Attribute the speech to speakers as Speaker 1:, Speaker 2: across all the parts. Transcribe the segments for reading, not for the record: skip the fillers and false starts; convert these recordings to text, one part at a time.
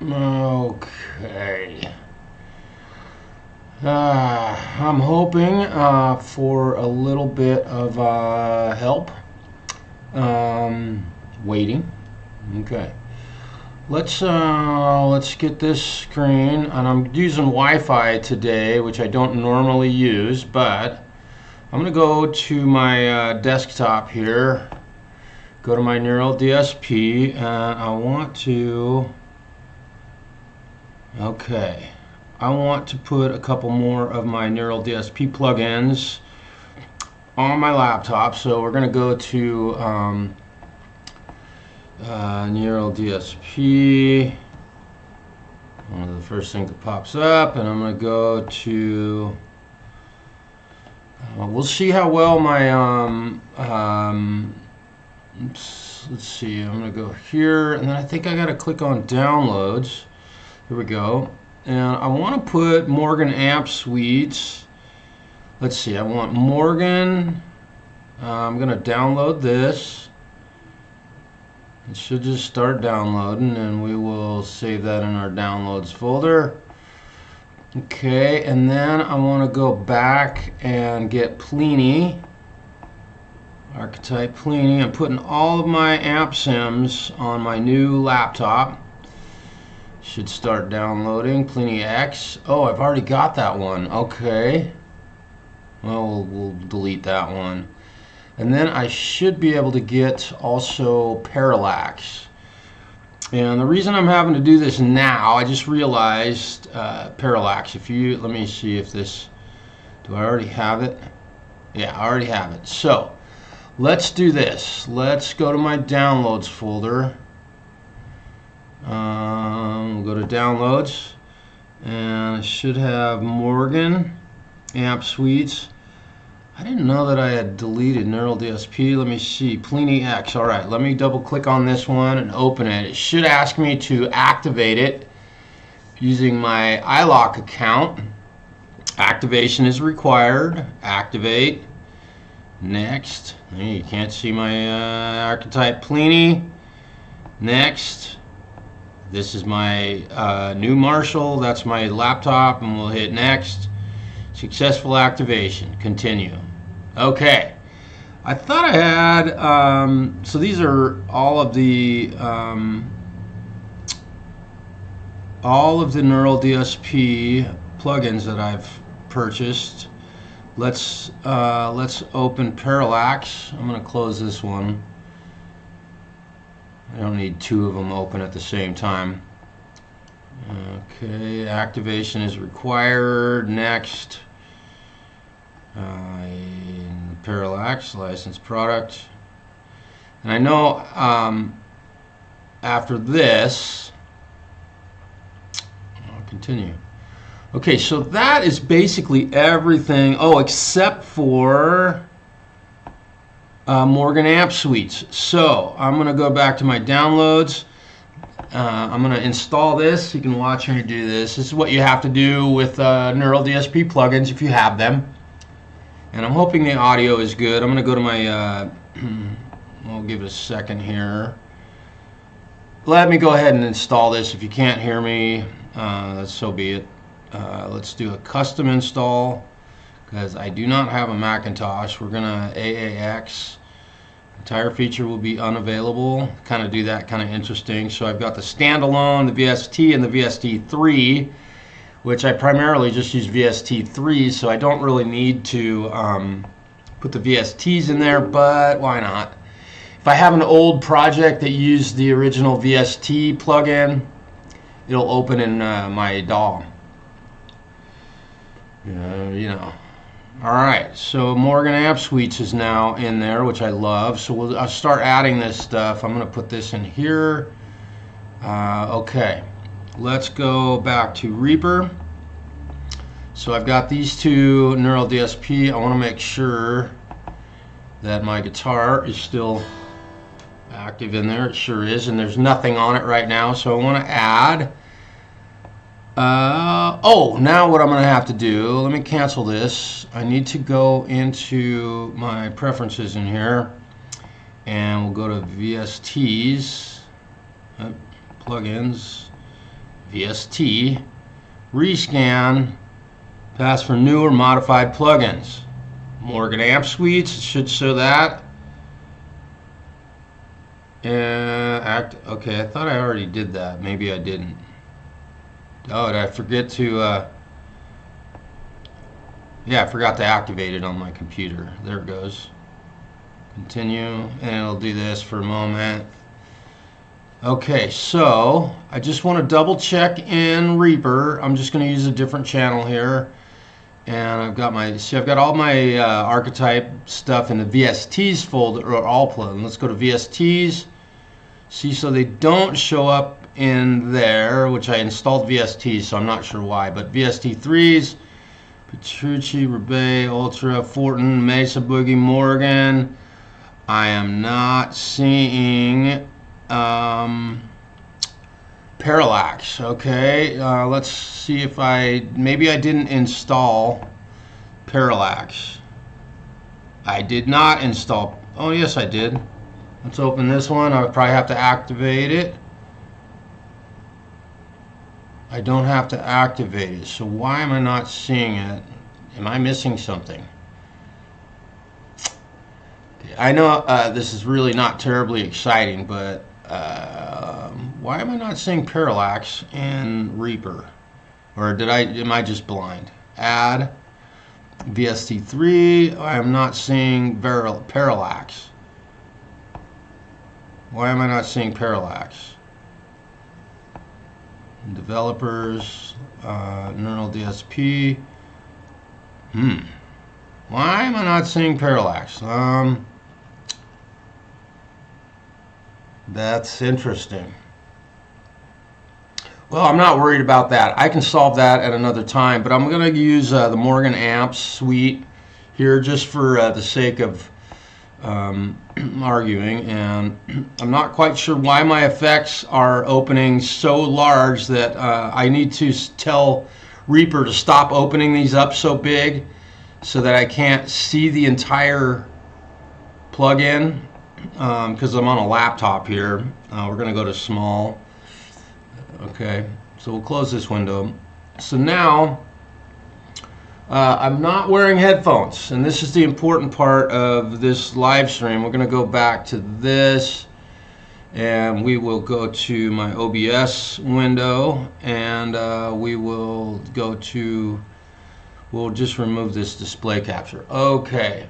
Speaker 1: Okay. I'm hoping for a little bit of help. Waiting. Okay. Let's get this screen, and I'm using Wi-Fi today, which I don't normally use, but I'm going to go to my desktop here, go to my NeuralDSP, and I want to, okay, I want to put a couple more of my NeuralDSP plugins on my laptop. So we're going to go to NeuralDSP, one of the first things that pops up, and I'm going to go to, we'll see how well my, let's see, I'm going to go here, and then I think I got to click on downloads. Here we go. And I want to put Morgan amp suites. Let's see, I want Morgan. I'm going to download this. It should just start downloading, and we will save that in our downloads folder. Okay, and then I want to go back and get Plini, Archetype Plini. I'm putting all of my amp sims on my new laptop. Should start downloading Plini X. Oh, I've already got that one. Okay. Well, we'll delete that one. And then I should be able to get also Parallax. And the reason I'm having to do this now, I just realized Parallax. If you, let me see if this, do I already have it? Yeah, I already have it. So let's do this. Let's go to my downloads folder. We'll go to downloads, and I should have Morgan amp suites. I didn't know that I had deleted NeuralDSP. Let me see, Plini X. All right, let me double click on this one and open it. It should ask me to activate it using my iLok account. Activation is required. Activate. Next. You can't see my Archetype Plini. Next. This is my new Marshall. That's my laptop, and we'll hit next. Successful activation. Continue. Okay. I thought I had, so these are all of the NeuralDSP plugins that I've purchased. Let's open Parallax. I'm going to close this one. I don't need two of them open at the same time. Okay, activation is required. Next. Parallax, licensed product. And I know after this, I'll continue. Okay, so that is basically everything. Oh, except for Morgan amp suites. So I'm going to go back to my downloads. I'm going to install this. You can watch me do this. This is what you have to do with NeuralDSP plugins if you have them. And I'm hoping the audio is good. I'm going to go to my, I'll give it a second here. Let me go ahead and install this. If you can't hear me, so be it. Let's do a custom install, because I do not have a Macintosh. We're going to AAX. Entire feature will be unavailable. Kind of do that, kind of interesting. So I've got the standalone, the VST, and the VST3, which I primarily just use VST3, so I don't really need to put the VSTs in there, but why not? If I have an old project that used the original VST plugin, it'll open in my DAW. You know. Alright, so Morgan amp suites is now in there, which I love. So I'll start adding this stuff. I'm going to put this in here. Okay, let's go back to Reaper. So I've got these two NeuralDSP. I want to make sure that my guitar is still active in there. It sure is, and there's nothing on it right now. So I want to add. Oh, now what I'm going to have to do, let me cancel this. I need to go into my preferences in here, and we'll go to VSTs, plugins, VST, rescan, pass for new or modified plugins. Morgan Amp Suites, it should show that. Okay, I thought I already did that. Maybe I didn't. Oh, did I forget to, yeah, I forgot to activate it on my computer. There it goes. Continue, and it'll do this for a moment. Okay, so I just want to double check in Reaper. I'm just going to use a different channel here. And I've got my, see, I've got all my archetype stuff in the VSTs folder, or all plugins. Let's go to VSTs. See, so they don't show up in there, which I installed VSTs, so I'm not sure why. But VST3s, Petrucci, Rebay, Ultra, Fortin, Mesa, Boogie, Morgan. I am not seeing Parallax. Okay, let's see if maybe I didn't install Parallax. I did not install, oh yes I did. Let's open this one. I would probably have to activate it. I don't have to activate it, so why am I not seeing it? Am I missing something? I know this is really not terribly exciting, but why am I not seeing Parallax in Reaper? Or am I just blind? Add VST3, I am not seeing Parallax. Why am I not seeing Parallax? Developers, NeuralDSP. Why am I not seeing Parallax? That's interesting. Well, I'm not worried about that. I can solve that at another time, but I'm going to use the Morgan Amps suite here just for the sake of arguing, and I'm not quite sure why my effects are opening so large that I need to tell Reaper to stop opening these up so big so that I can't see the entire plugin, because I'm on a laptop here. We're going to go to small. Okay, so we'll close this window. So now I'm not wearing headphones, and this is the important part of this live stream. We're going to go back to this, and we will go to my OBS window, and we will go to, we'll just remove this display capture. Okay.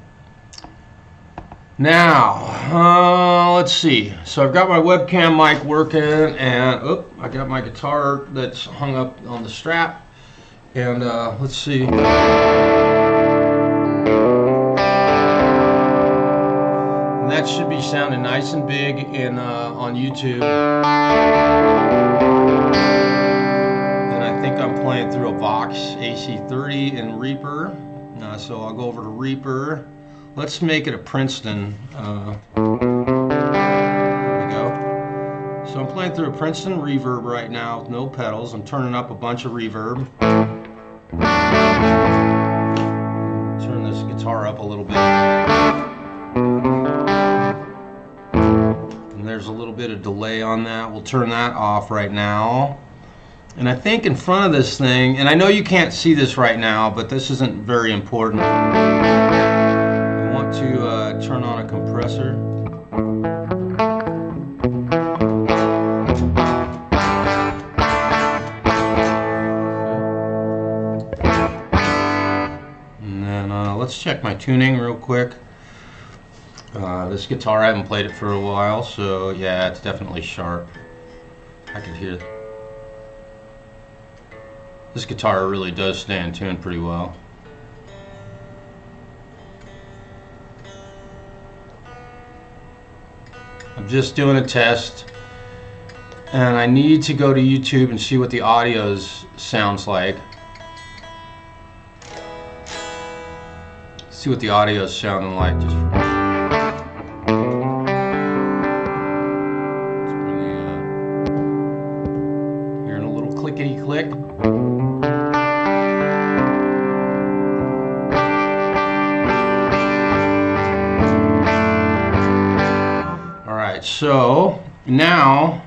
Speaker 1: Now, let's see. So I've got my webcam mic working, and I got my guitar that's hung up on the strap. And let's see. And that should be sounding nice and big in on YouTube. And I think I'm playing through a Vox AC30 in Reaper. So I'll go over to Reaper. Let's make it a Princeton. There we go. So I'm playing through a Princeton reverb right now with no pedals. I'm turning up a bunch of reverb. Turn this guitar up a little bit. And there's a little bit of delay on that. We'll turn that off right now. And I think in front of this thing, and I know you can't see this right now, but this isn't very important. To turn on a compressor. And then let's check my tuning real quick. This guitar, I haven't played it for a while, so yeah, it's definitely sharp. I can hear it. This guitar really does stay in tune pretty well. I'm just doing a test, and I need to go to YouTube and see what the audio sounds like. See what the audio is sounding like. Just hearing a little clickety click. So now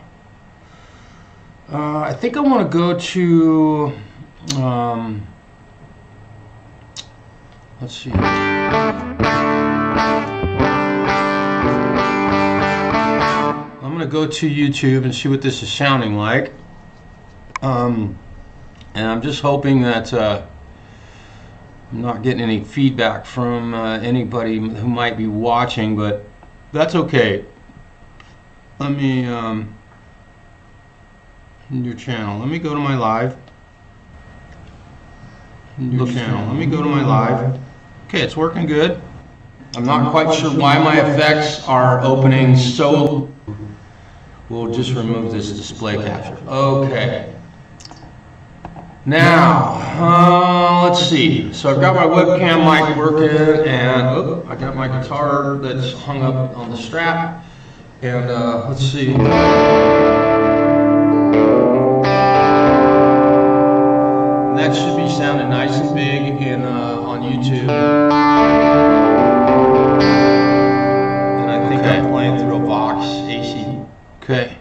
Speaker 1: I think I want to go to, let's see. I'm going to go to YouTube and see what this is sounding like. And I'm just hoping that I'm not getting any feedback from anybody who might be watching, but that's okay. Let me, new channel. Let me go to my live. New channel. Let me go to my live. Okay, it's working good. I'm not quite sure why my effects are opening so. We'll just remove this display capture. Okay. Now, let's see. So I've got my webcam mic working, and I got my guitar that's hung up on the strap. And let's see. That should be sounding nice and big in on YouTube. And I think I'm playing through a Vox AC. Okay.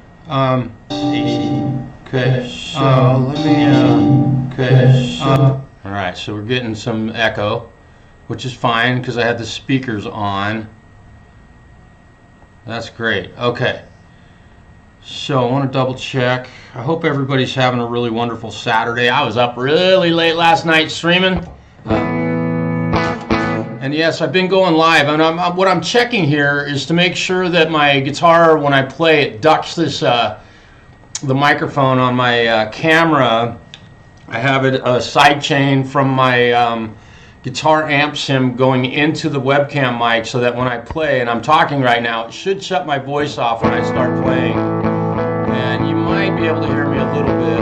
Speaker 1: AC. Okay. So let me. Okay. All right. So we're getting some echo, which is fine because I had the speakers on. That's great. Okay. So I want to double check. I hope everybody's having a really wonderful Saturday. I was up really late last night streaming. And yes, I've been going live. And what I'm checking here is to make sure that my guitar, when I play, it ducks this the microphone on my camera. I have it a side chain from my guitar amp sim going into the webcam mic so that when I play, and I'm talking right now, it should shut my voice off when I start playing. And you might be able to hear me a little bit.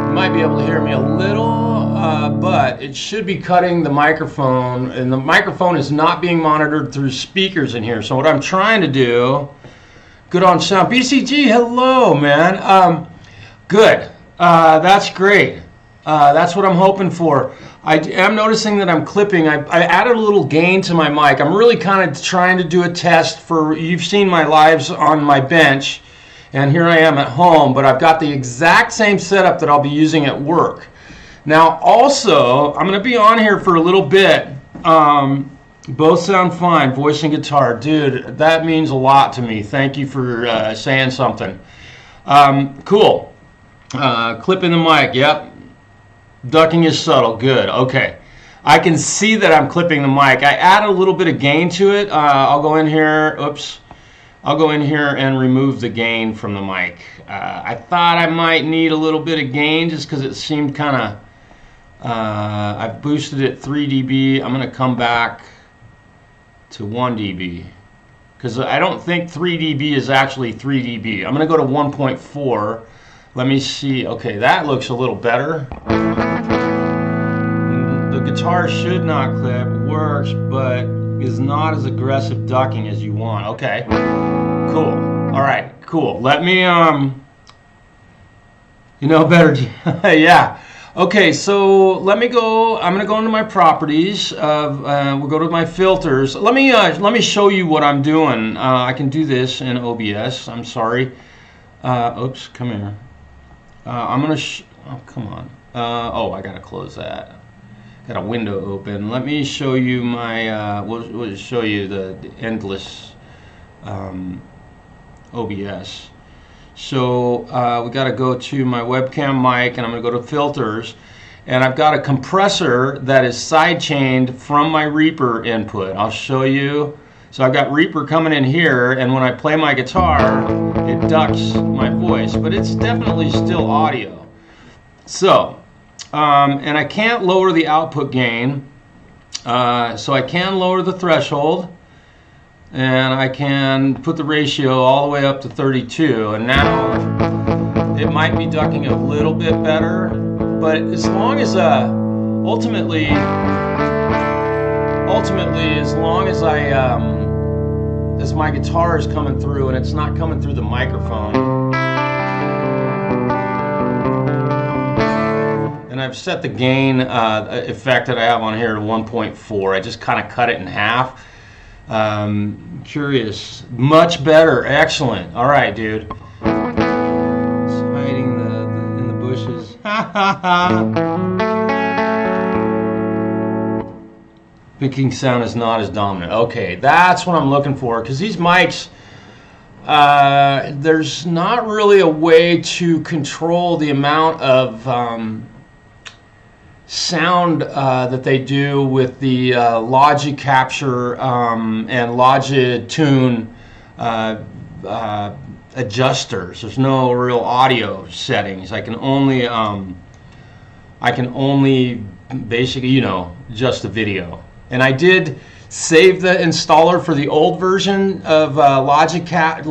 Speaker 1: You might be able to hear me a little, but it should be cutting the microphone, and the microphone is not being monitored through speakers in here. So what I'm trying to do, good on sound. BCG, hello, man. Good. That's great. That's what I'm hoping for. I am noticing that I'm clipping. I added a little gain to my mic. I'm really kind of trying to do a test for, you've seen my lives on my bench, and here I am at home, but I've got the exact same setup that I'll be using at work. Now also, I'm going to be on here for a little bit. Both sound fine, voice and guitar. Dude, that means a lot to me. Thank you for saying something. Cool. Clipping the mic, yep. Ducking is subtle, good, okay. I can see that I'm clipping the mic. I added a little bit of gain to it. I'll go in here, oops. I'll go in here and remove the gain from the mic. I thought I might need a little bit of gain just because it seemed kind of, I've boosted it 3 dB. I'm gonna come back to 1 dB. Because I don't think 3 dB is actually 3 dB. I'm gonna go to 1.4. Let me see. Okay, that looks a little better. The guitar should not clip, works, but is not as aggressive ducking as you want. Okay, cool. All right, cool. Let me, you know better. Yeah. Okay, so let me go. I'm gonna go into my properties. We'll go to my filters. Let me show you what I'm doing. I can do this in OBS. I'm sorry. Oops, come here. I'm gonna. Oh, come on. Oh, I gotta close that. Got a window open. Let me show you my. We'll show you the endless OBS. So we got to go to my webcam mic, and I'm going to go to filters, and I've got a compressor that is side chained from my Reaper input. I'll show you. So I've got Reaper coming in here, and when I play my guitar, it ducks my voice, but it's definitely still audio. So, and I can't lower the output gain, so I can lower the threshold. And I can put the ratio all the way up to 32, and now it might be ducking a little bit better, but as long as ultimately as long as as my guitar is coming through and it's not coming through the microphone, and I've set the gain effect that I have on here to 1.4. I just kind of cut it in half. Curious. Much better. Excellent. All right, dude. It's hiding in the bushes. Picking sound is not as dominant. Okay, that's what I'm looking for, because these mics, there's not really a way to control the amount of sound that they do with the Logi Capture and Logitune adjusters. There's no real audio settings. I can only basically, you know, just the video. And I did save the installer for the old version of Logitune.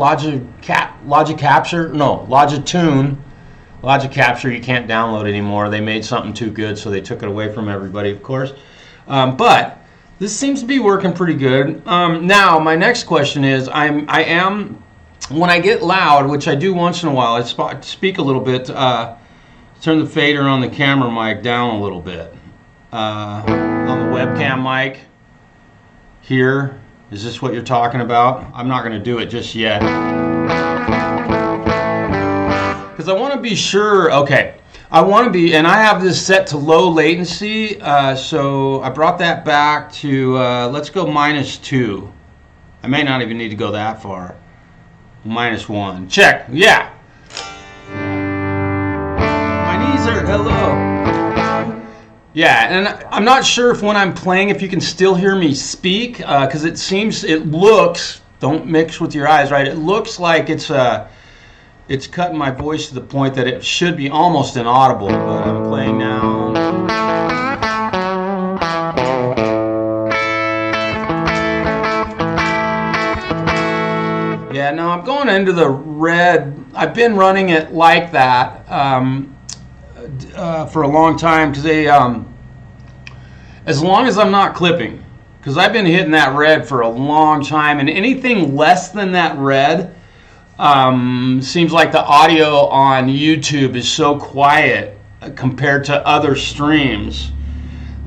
Speaker 1: Logic Capture you can't download anymore. They made something too good, so they took it away from everybody, of course. But this seems to be working pretty good. Now, my next question is, I am, when I get loud, which I do once in a while, I speak a little bit, turn the fader on the camera mic down a little bit. On the webcam mic here, is this what you're talking about? I'm not going to do it just yet. Because I want to be sure, okay, I want to be, and I have this set to low latency, so I brought that back to, let's go -2. I may not even need to go that far. -1. Check, yeah. My knees are, hello. Yeah, and I'm not sure if when I'm playing, if you can still hear me speak, because it looks, don't mix with your eyes, right? It looks like it's cutting my voice to the point that it should be almost inaudible, but I'm playing now. Yeah, no, I'm going into the red. I've been running it like that for a long time, because they, as long as I'm not clipping, because I've been hitting that red for a long time, and anything less than that red, seems like the audio on YouTube is so quiet compared to other streams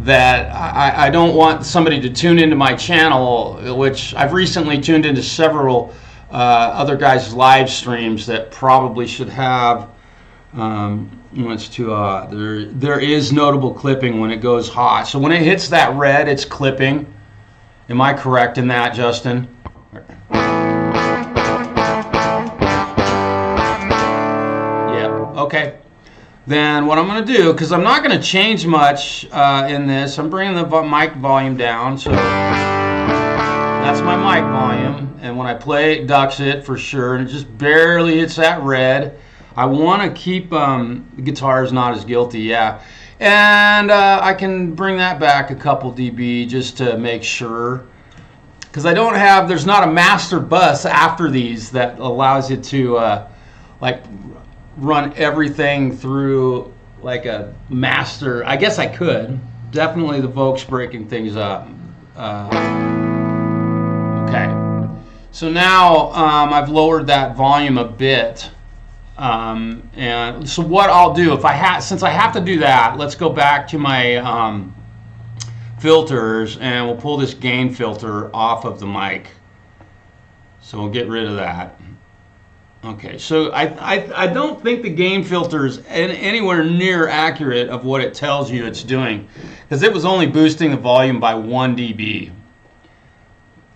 Speaker 1: that I don't want somebody to tune into my channel, which I've recently tuned into several other guys' live streams that probably should have. It's too hot. There is notable clipping when it goes hot. So when it hits that red, it's clipping. Am I correct in that, Justin? Okay, then what I'm going to do, because I'm not going to change much in this, I'm bringing the mic volume down, so that's my mic volume, and when I play it ducks it for sure, and it just barely hits that red. I want to keep, the guitar is not as guilty, yeah, and I can bring that back a couple dB just to make sure, because I don't have, there's not a master bus after these that allows you to like run everything through like a master. I guess I could. Definitely the Vox breaking things up. Okay. So now I've lowered that volume a bit. And so what I'll do, since I have to do that, let's go back to my filters, and we'll pull this gain filter off of the mic. So we'll get rid of that. Okay, so I don't think the gain filter is anywhere near accurate of what it tells you it's doing, because it was only boosting the volume by 1 dB.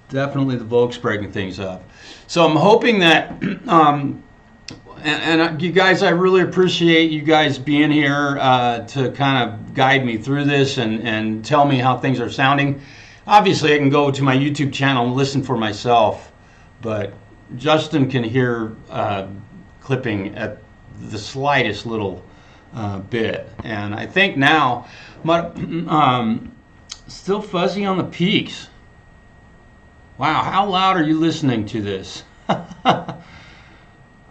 Speaker 1: Definitely the Vox breaking things up. So I'm hoping that, and you guys, I really appreciate you guys being here to kind of guide me through this and tell me how things are sounding. Obviously, I can go to my YouTube channel and listen for myself, but Justin can hear clipping at the slightest little bit, and I think now, still fuzzy on the peaks. Wow, how loud are you listening to this?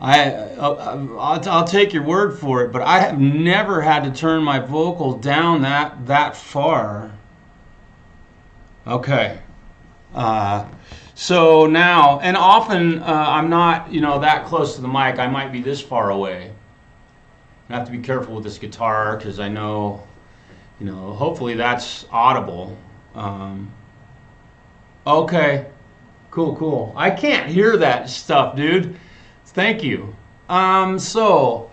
Speaker 1: I'll take your word for it, but I have never had to turn my vocal down that far. Okay. So now, and often I'm not, that close to the mic. I might be this far away. I have to be careful with this guitar, because I know, hopefully that's audible. Okay. Cool, cool. I can't hear that stuff, dude. Thank you. So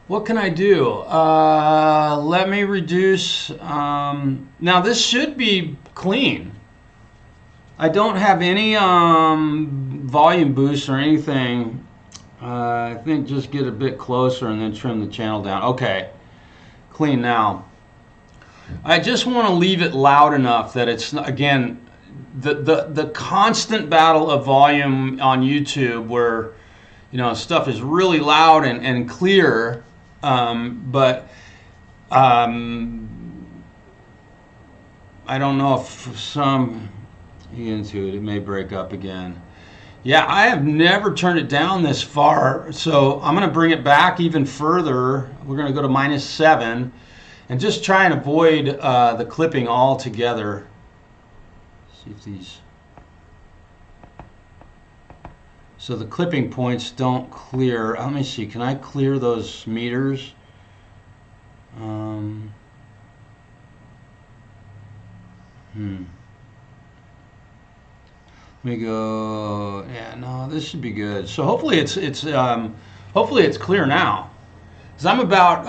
Speaker 1: what can I do? Let me reduce. Now this should be clean. I don't have any volume boost or anything. I think just get a bit closer and then trim the channel down. Okay, clean now. I just want to leave it loud enough that it's, again, the constant battle of volume on YouTube where, you know, stuff is really loud and clear, but I don't know if some into it may break up again. Yeah, I have never turned it down this far, so I'm going to bring it back even further. We're going to go to -7 and just try and avoid the clipping altogether. See if these, so the clipping points don't clear. Let me see, can I clear those meters? Let me go. Yeah, no, this should be good. So hopefully it's clear now, because I'm about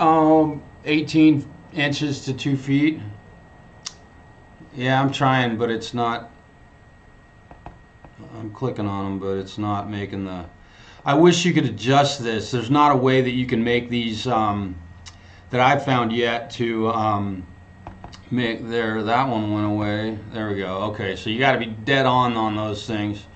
Speaker 1: 18 inches to 2 feet. Yeah, I'm trying, but it's not. I'm clicking on them, but it's not making the. I wish you could adjust this. There's not a way that you can make these that I've found yet to make there. That one went away. There we go. Okay, so you got to be dead on those things.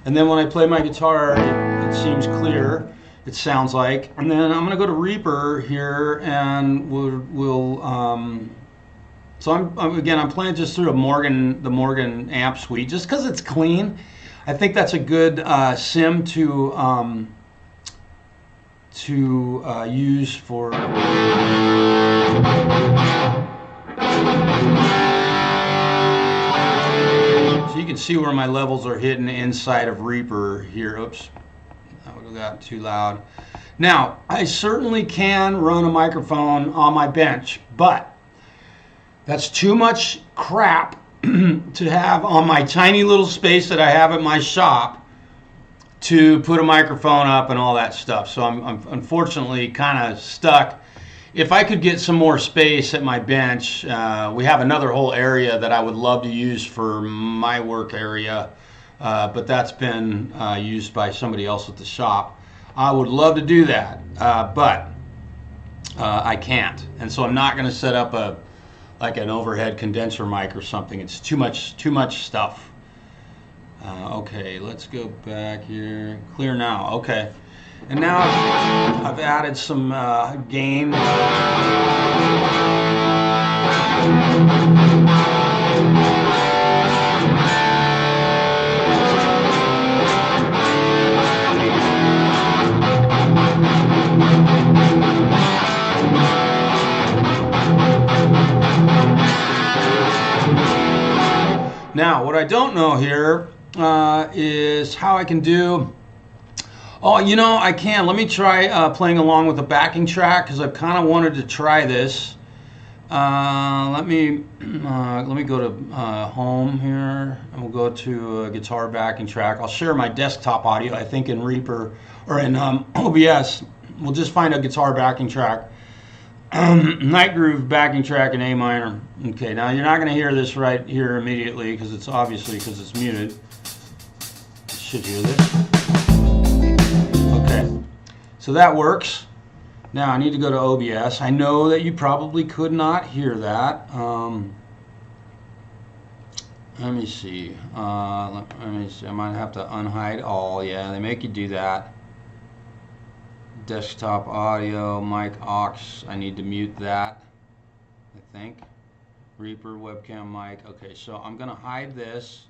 Speaker 1: And then when I play my guitar, it seems clear. It sounds like. And then I'm gonna go to Reaper here, and we'll so I'm playing just through the Morgan amp suite, just because it's clean. I think that's a good sim to use for. So you can see where my levels are hidden inside of Reaper here. Oops, that would have got too loud. Now, I certainly can run a microphone on my bench, but that's too much crap to have on my tiny little space that I have at my shop to put a microphone up and all that stuff. So I'm unfortunately kind of stuck. If I could get some more space at my bench, we have another whole area that I would love to use for my work area, but that's been used by somebody else at the shop. I would love to do that, but I can't, and so I'm not going to set up like an overhead condenser mic or something. It's too much stuff. Okay, let's go back here. Clear now. Okay. And now I've added some gain. Now, what I don't know here is how I can do. Oh, you know, I can. Let me try playing along with a backing track, because I've kind of wanted to try this. Let me go to home here, and we'll go to a guitar backing track. I'll share my desktop audio, I think, in Reaper or in OBS. We'll just find a guitar backing track. Night Groove backing track in A minor. Okay, now you're not going to hear this right here immediately, because it's obviously because it's muted. You should hear this. Okay, so that works. Now I need to go to OBS. I know that you probably could not hear that. Let me see. Let me see. I might have to unhide all. Yeah, they make you do that. Desktop audio, mic aux. I need to mute that, I think. Reaper, webcam, mic. Okay, so I'm going to hide this.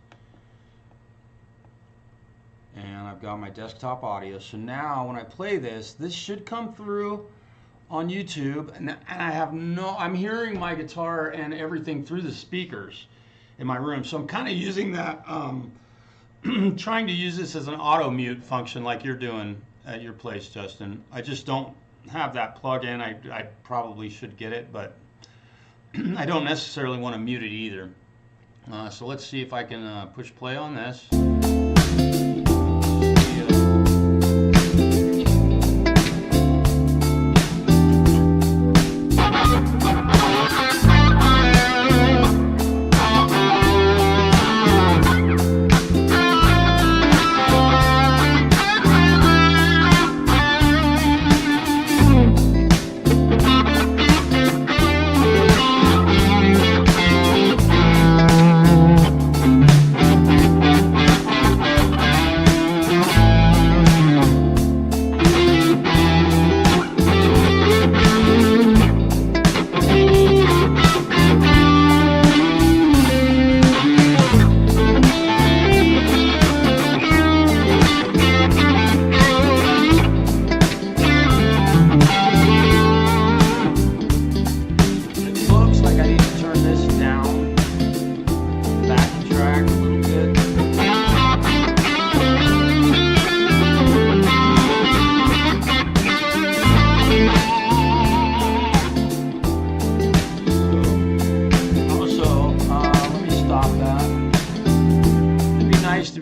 Speaker 1: And I've got my desktop audio. So now when I play this, this should come through on YouTube. And I have I'm hearing my guitar and everything through the speakers in my room. So I'm kind of using that, trying to use this as an auto mute function like you're doing at your place, Justin. I just don't have that plug-in. I probably should get it, but I don't necessarily want to mute it either. So let's see if I can push play on this.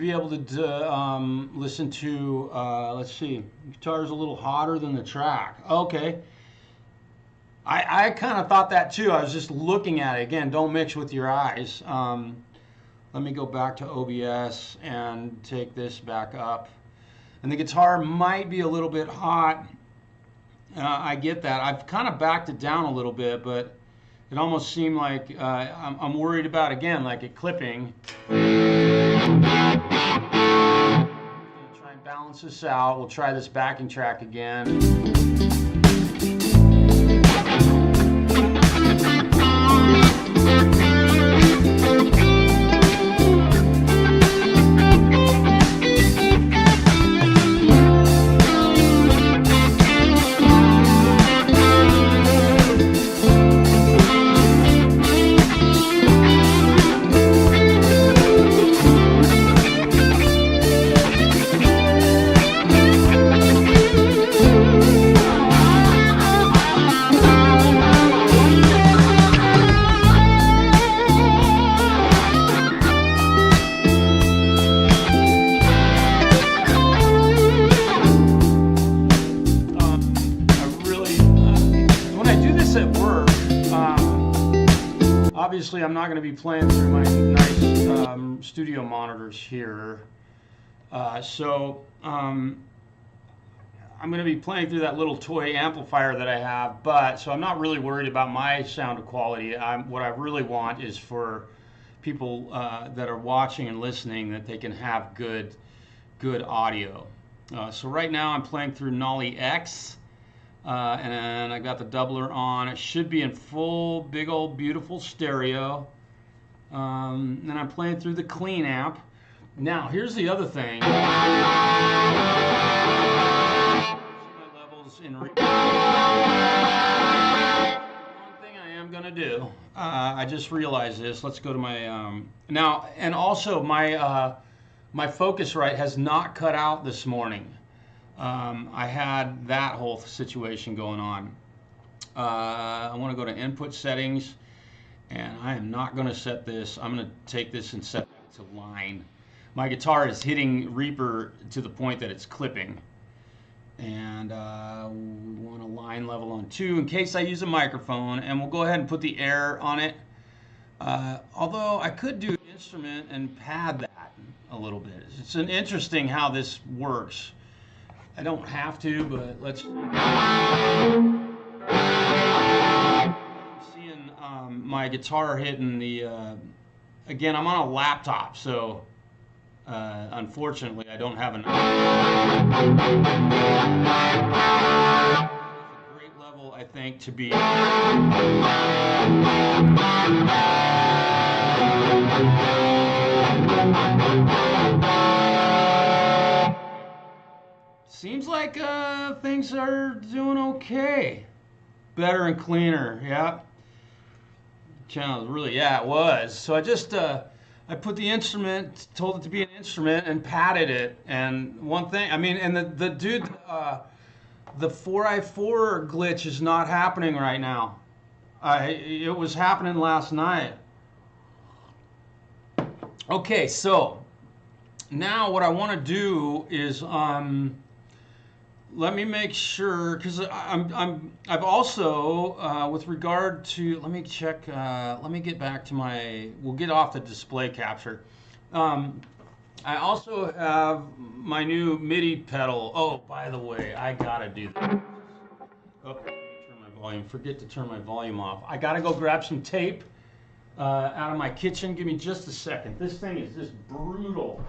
Speaker 1: be able to listen to, let's see, the guitar is a little hotter than the track. Okay. I kind of thought that too. I was just looking at it. Again, don't mix with your eyes. Let me go back to OBS and take this back up. And the guitar might be a little bit hot. I get that. I've kind of backed it down a little bit, but it almost seemed like I'm worried about, again, like it clipping. I'm gonna try and balance this out. We'll try this backing track again. Obviously, I'm not going to be playing through my nice studio monitors here, so I'm going to be playing through that little toy amplifier that I have. So I'm not really worried about my sound quality. What I really want is for people that are watching and listening that they can have good audio. So right now I'm playing through Nolly X. And I got the doubler on. It should be in full, big old, beautiful stereo. And I'm playing through the clean amp. Now, here's the other thing. My levels in one thing I am gonna do. I just realized this. Let's go to my now, and also my my Focusrite has not cut out this morning. I had that whole situation going on. I want to go to input settings, and I am not going to set this. I'm going to take this and set it to line. My guitar is hitting Reaper to the point that it's clipping, and we want a line level on 2 in case I use a microphone, and we'll go ahead and put the air on it. Although I could do instrument and pad that a little bit. It's an interesting how this works. I don't have to, but let's. I'm seeing my guitar hitting the. Again, I'm on a laptop, so unfortunately, I don't have an. It's a great level, I think, to be. Seems like things are doing okay. Better and cleaner, yeah. Channel really, yeah, it was. So I just I put the instrument, told it to be an instrument, and patted it. And one thing, I mean, and the dude, the 4i4 glitch is not happening right now. It was happening last night. Okay, so now what I want to do is let me make sure, because I've also with regard to, let me check, let me get back to my, we'll get off the display capture. I also have my new MIDI pedal. Oh, by the way, I gotta do that. Oh, let me turn my volume. Forget to turn my volume off. I gotta go grab some tape out of my kitchen. Give me just a second. This thing is just brutal.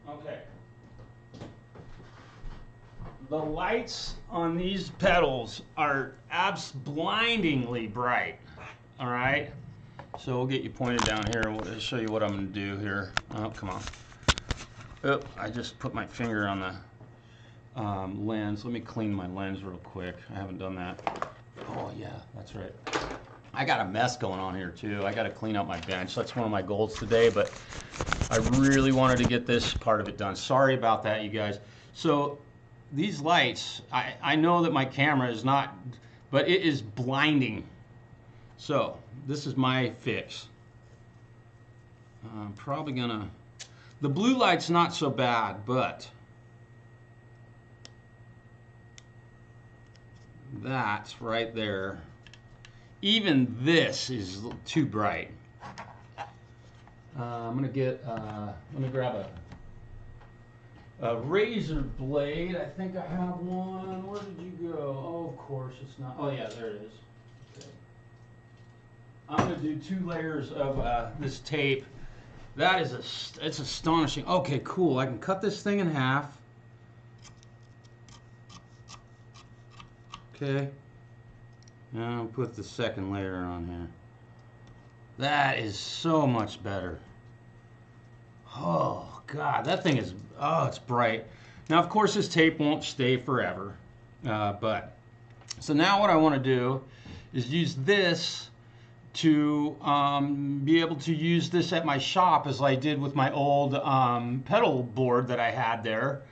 Speaker 1: Okay. The lights on these pedals are blindingly bright. All right. So we'll get you pointed down here. We'll show you what I'm going to do here. Oh, come on. Oh, I just put my finger on the lens. Let me clean my lens real quick. I haven't done that. Oh, yeah, that's right. I got a mess going on here, too. I got to clean up my bench. That's one of my goals today, but I really wanted to get this part of it done. Sorry about that, you guys. So these lights, I know that my camera is not, but it is blinding. So this is my fix. I'm probably gonna, the blue light's not so bad, but that's right there. Even this is too bright. I'm gonna get, let me grab a razor blade. I think I have one. Where did you go? Oh, of course it's not. Oh yeah, there it is. Okay. I'm gonna do 2 layers of this tape. That is it's astonishing. Okay, cool. I can cut this thing in half. Okay. Now I'll put the second layer on here. That is so much better. Oh God, that thing is, oh, it's bright. Now of course this tape won't stay forever, so now what I want to do is use this to be able to use this at my shop as I did with my old pedal board that I had there.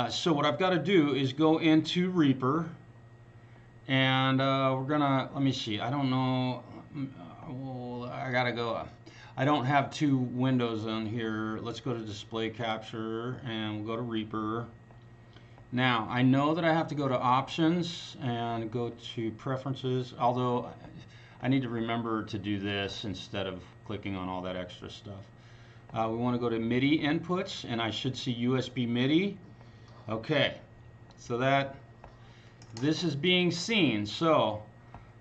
Speaker 1: So what I've got to do is go into Reaper, and we're gonna, let me see, I don't know, well, I gotta go, I don't have 2 windows on here. Let's go to display capture and we'll go to Reaper. Now I know that I have to go to options and go to preferences, although I need to remember to do this instead of clicking on all that extra stuff. We want to go to MIDI inputs, and I should see USB MIDI. Okay, so that this is being seen. So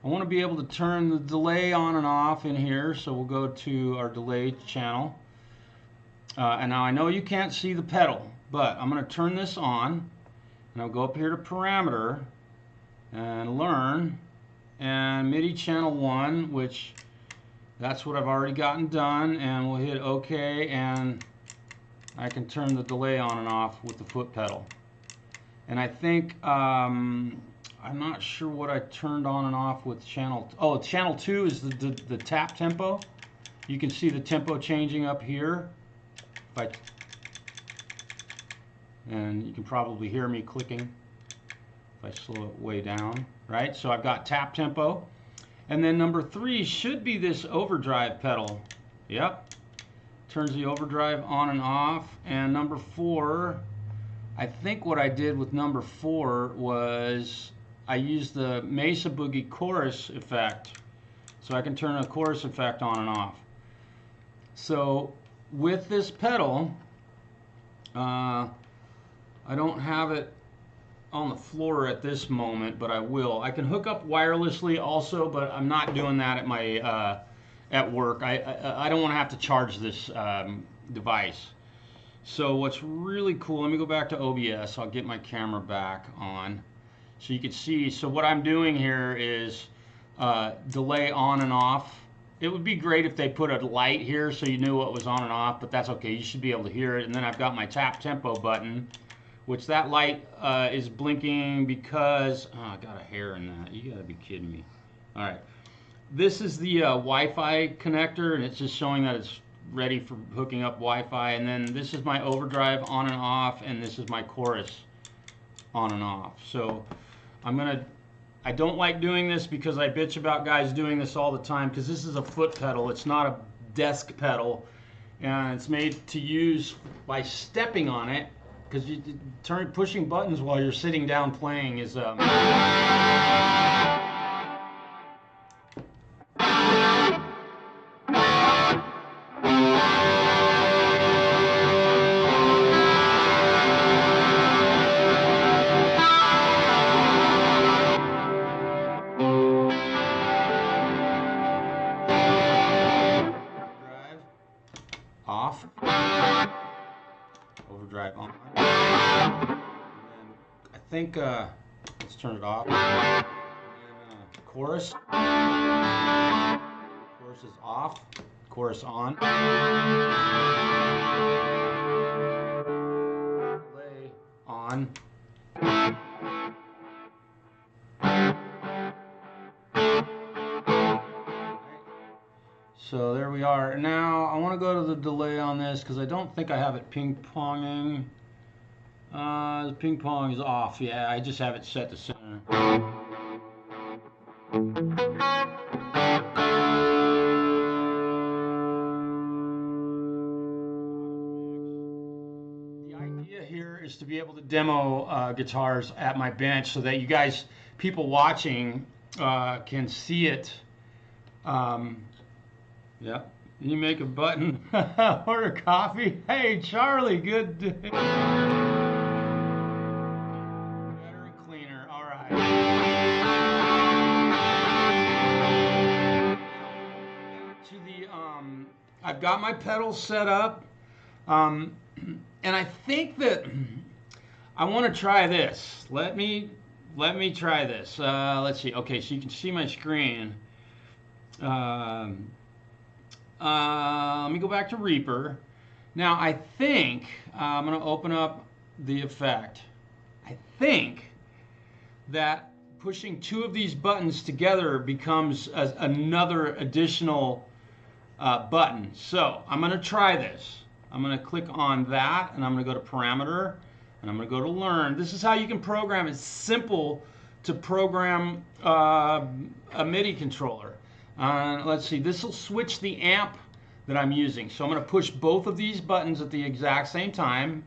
Speaker 1: I want to be able to turn the delay on and off in here, so we'll go to our delay channel. And now I know you can't see the pedal, but I'm going to turn this on, and I'll go up here to parameter and learn, and MIDI channel 1, which that's what I've already gotten done, and we'll hit OK, and I can turn the delay on and off with the foot pedal. And I think I'm not sure what I turned on and off with channel. Oh, channel 2 is the tap tempo. You can see the tempo changing up here. And you can probably hear me clicking if I slow it way down, right? So I've got tap tempo. And then number 3 should be this overdrive pedal. Yep. Turns the overdrive on and off. And number 4, I think what I did with number 4 was I used the Mesa Boogie chorus effect, so I can turn a chorus effect on and off. So with this pedal, I don't have it on the floor at this moment, but I will. I can hook up wirelessly also, but I'm not doing that at my at work. I don't want to have to charge this device. So what's really cool, let me go back to OBS. I'll get my camera back on. So you can see, so what I'm doing here is delay on and off. It would be great if they put a light here so you knew what was on and off, but that's okay. You should be able to hear it. And then I've got my tap tempo button, which that light is blinking because, oh, I got a hair in that. You gotta be kidding me. All right. This is the Wi-Fi connector, and it's just showing that it's ready for hooking up Wi-Fi. And then this is my overdrive on and off, and this is my chorus on and off. So I don't like doing this because I bitch about guys doing this all the time, because this is a foot pedal. It's not a desk pedal, and it's made to use by stepping on it, because pushing buttons while you're sitting down playing is off, overdrive on, and then I think let's turn it off, and then chorus is off, chorus on, delay on. So there we are. Now I want to go to the delay on this because I don't think I have it ping-ponging. The ping-pong is off. Yeah, I just have it set to center. is to be able to demo guitars at my bench so that you guys, people watching, can see it. Yeah, you make a button. Order coffee. Hey, Charlie, good day. Better and cleaner. All right. To the I've got my pedals set up, and I think that I want to try this. Let me try this. Let's see. Okay, so you can see my screen. Let me go back to Reaper. Now I think I'm going to open up the effect. I think that pushing two of these buttons together becomes another additional button. So I'm going to try this. I'm going to click on that, and I'm going to go to Parameter, and I'm going to go to Learn. This is how you can program. It's simple to program a MIDI controller. Let's see, this will switch the amp that I'm using. So I'm going to push both of these buttons at the exact same time.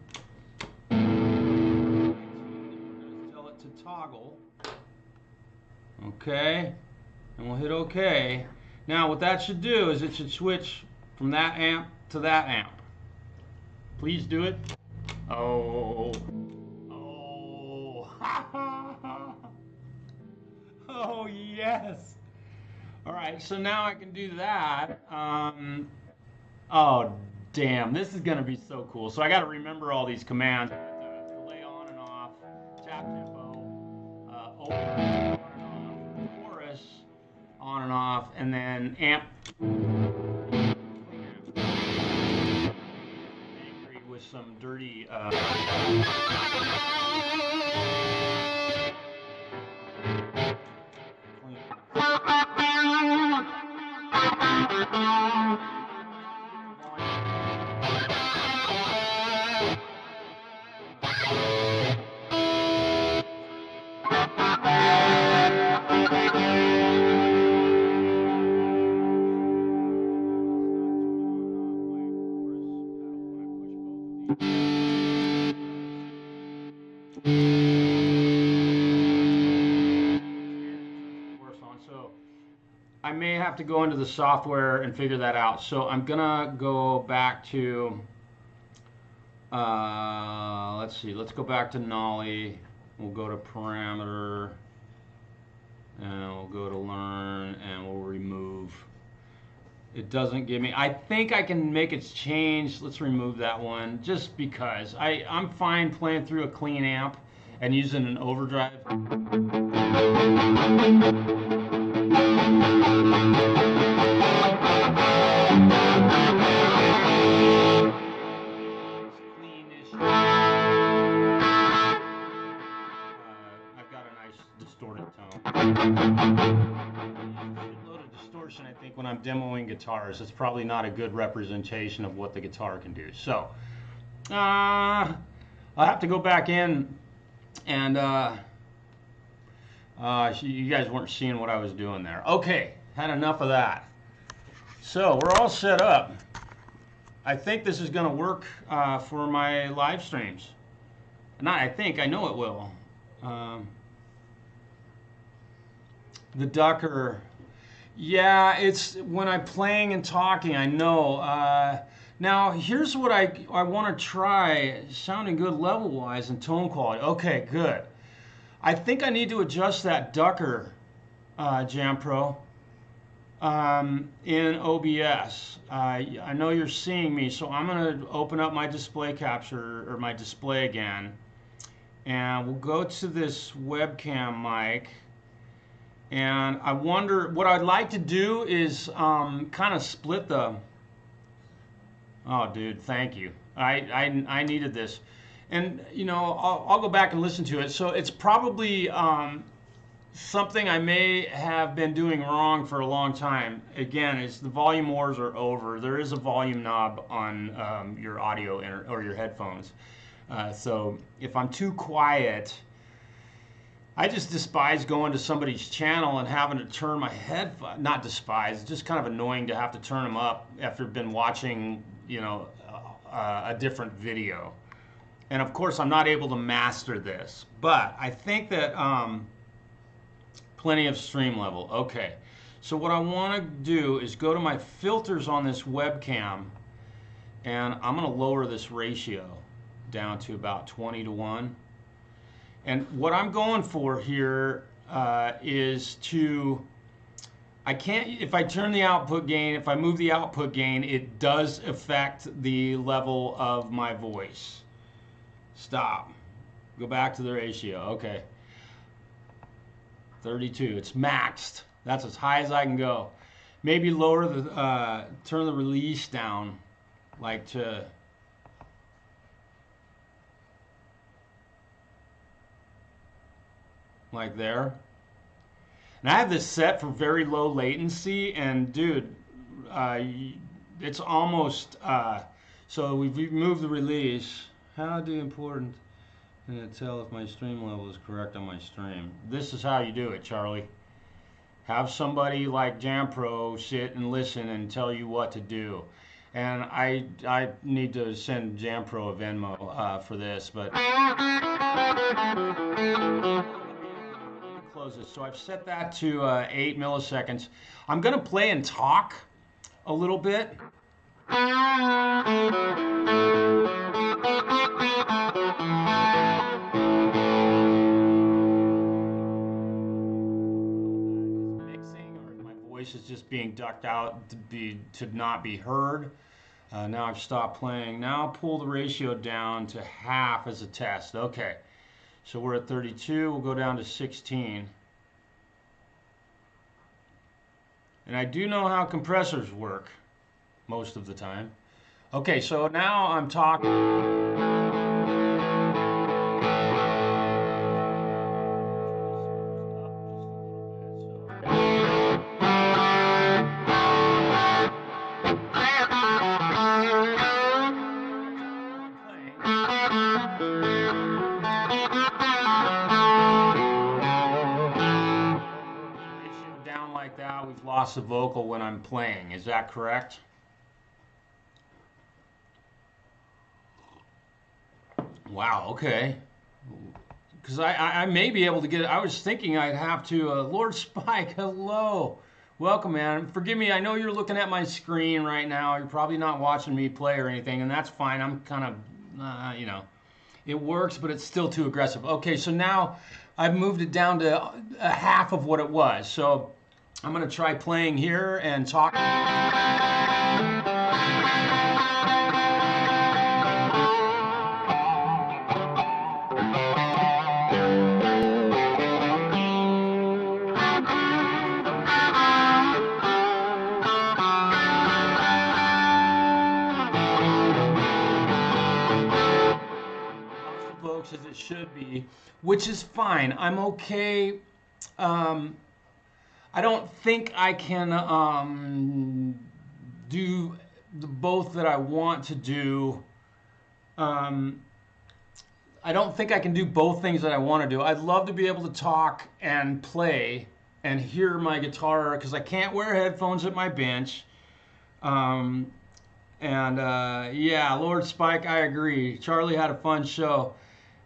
Speaker 1: I'm going to tell it to toggle. Okay, and we'll hit OK. Now what that should do is it should switch from that amp to that amp. Please do it. Oh. Oh, yes. All right, so now I can do that. Oh, damn, this is going to be so cool. So I got to remember all these commands. Delay on and off, tap tempo, open on and off, chorus on and off, and then amp. Angry with some dirty. So I may have to go into the software and figure that out. So I'm gonna go back to let's see, let's go back to Nolly. We'll go to Parameter, and we'll go to Learn, and we'll remove. It doesn't give me, I think I can make it change. Let's remove that one just because I'm fine playing through a clean amp and using an overdrive. I've got a nice distorted tone. I think when I'm demoing guitars, it's probably not a good representation of what the guitar can do. So I'll have to go back in, and you guys weren't seeing what I was doing there. Okay, had enough of that. So we're all set up. I think this is going to work for my live streams. Not I think, I know it will. The Ducker. Yeah, it's when I'm playing and talking, I know. Now, here's what I want to try, sounding good level-wise and tone quality. Okay, good. I think I need to adjust that Ducker, Jampro, in OBS. I know you're seeing me, so I'm going to open up my display capture, or my display again, and we'll go to this webcam mic. And I wonder, what I'd like to do is kind of split the, oh dude, thank you. I needed this. And you know, I'll go back and listen to it. So it's probably something I may have been doing wrong for a long time. Again, it's the volume wars are over. There is a volume knob on your audio or your headphones. So if I'm too quiet, I just despise going to somebody's channel and having to turn my headphones. Not despise, it's just kind of annoying to have to turn them up after been watching, you know, a different video. And of course, I'm not able to master this, but I think that plenty of stream level. Okay, so what I want to do is go to my filters on this webcam, and I'm going to lower this ratio down to about 20:1. And what I'm going for here is to, I can't, if I turn the output gain, if I move the output gain, it does affect the level of my voice. Stop. Go back to the ratio. Okay. 32. It's maxed. That's as high as I can go. Maybe lower the, turn the release down, like to, like there. And I have this set for very low latency, and dude, it's almost, so we've moved the release. How do important to tell if my stream level is correct on my stream? This is how you do it, Charlie. Have somebody like Jampro sit and listen and tell you what to do. And I need to send Jampro a Venmo for this, but close this. So I've set that to 8 milliseconds. I'm going to play and talk a little bit. Mixing, or if my voice is just being ducked out to not be heard. Now I've stopped playing. Now I'll pull the ratio down to half as a test. Okay, so we're at 32. We'll go down to 16. And I do know how compressors work most of the time. Okay, so now I'm talking. Down like that, we've lost the vocal when I'm playing. Is that correct? Wow, okay. Because I may be able to get it. I was thinking I'd have to, Lord Spike, hello. Welcome, man. Forgive me, I know you're looking at my screen right now. You're probably not watching me play or anything, and that's fine. I'm kind of, you know, it works, but it's still too aggressive. Okay, so now I've moved it down to a half of what it was. So I'm going to try playing here and talking. Folks, as it should be, which is fine. I'm okay. I don't think I can do the both that I want to do. I don't think I can do both things that I want to do. I'd love to be able to talk and play and hear my guitar, because I can't wear headphones at my bench. Yeah, Lord Spike, I agree. Charlie had a fun show.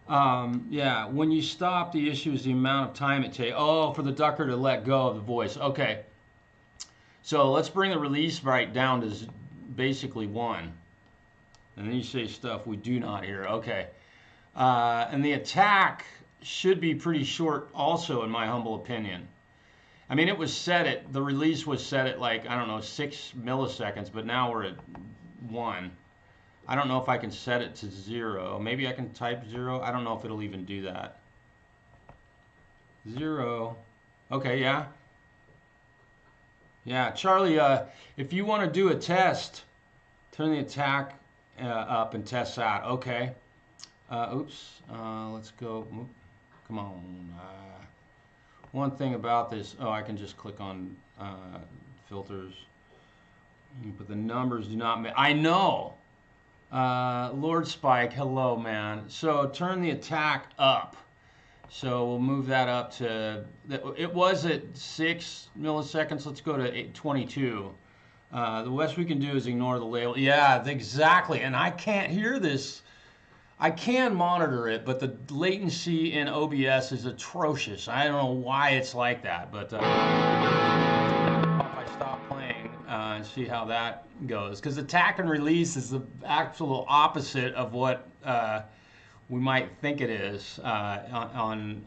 Speaker 1: Yeah, when you stop, the issue is the amount of time it takes. Oh, for the ducker to let go of the voice. Okay. So let's bring the release right down to basically 1. And then you say stuff we do not hear. Okay. And the attack should be pretty short also, in my humble opinion. I mean, it was set at, the release was set at like, I don't know, 6 milliseconds, but now we're at 1. I don't know if I can set it to 0. Maybe I can type 0. I don't know if it'll even do that. 0. Okay, yeah. Yeah, Charlie, if you want to do a test, turn the attack up and test that. Okay. Oops. Let's go. Come on. One thing about this, oh, I can just click on filters. But the numbers do not make, I know. Lord Spike, hello, man. So turn the attack up. So we'll move that up to, it was at 6 milliseconds. Let's go to 22. The best we can do is ignore the label. Yeah, exactly. And I can't hear this. I can monitor it, but the latency in OBS is atrocious. I don't know why it's like that, but if I stop playing and see how that goes, because attack and release is the actual opposite of what we might think it is on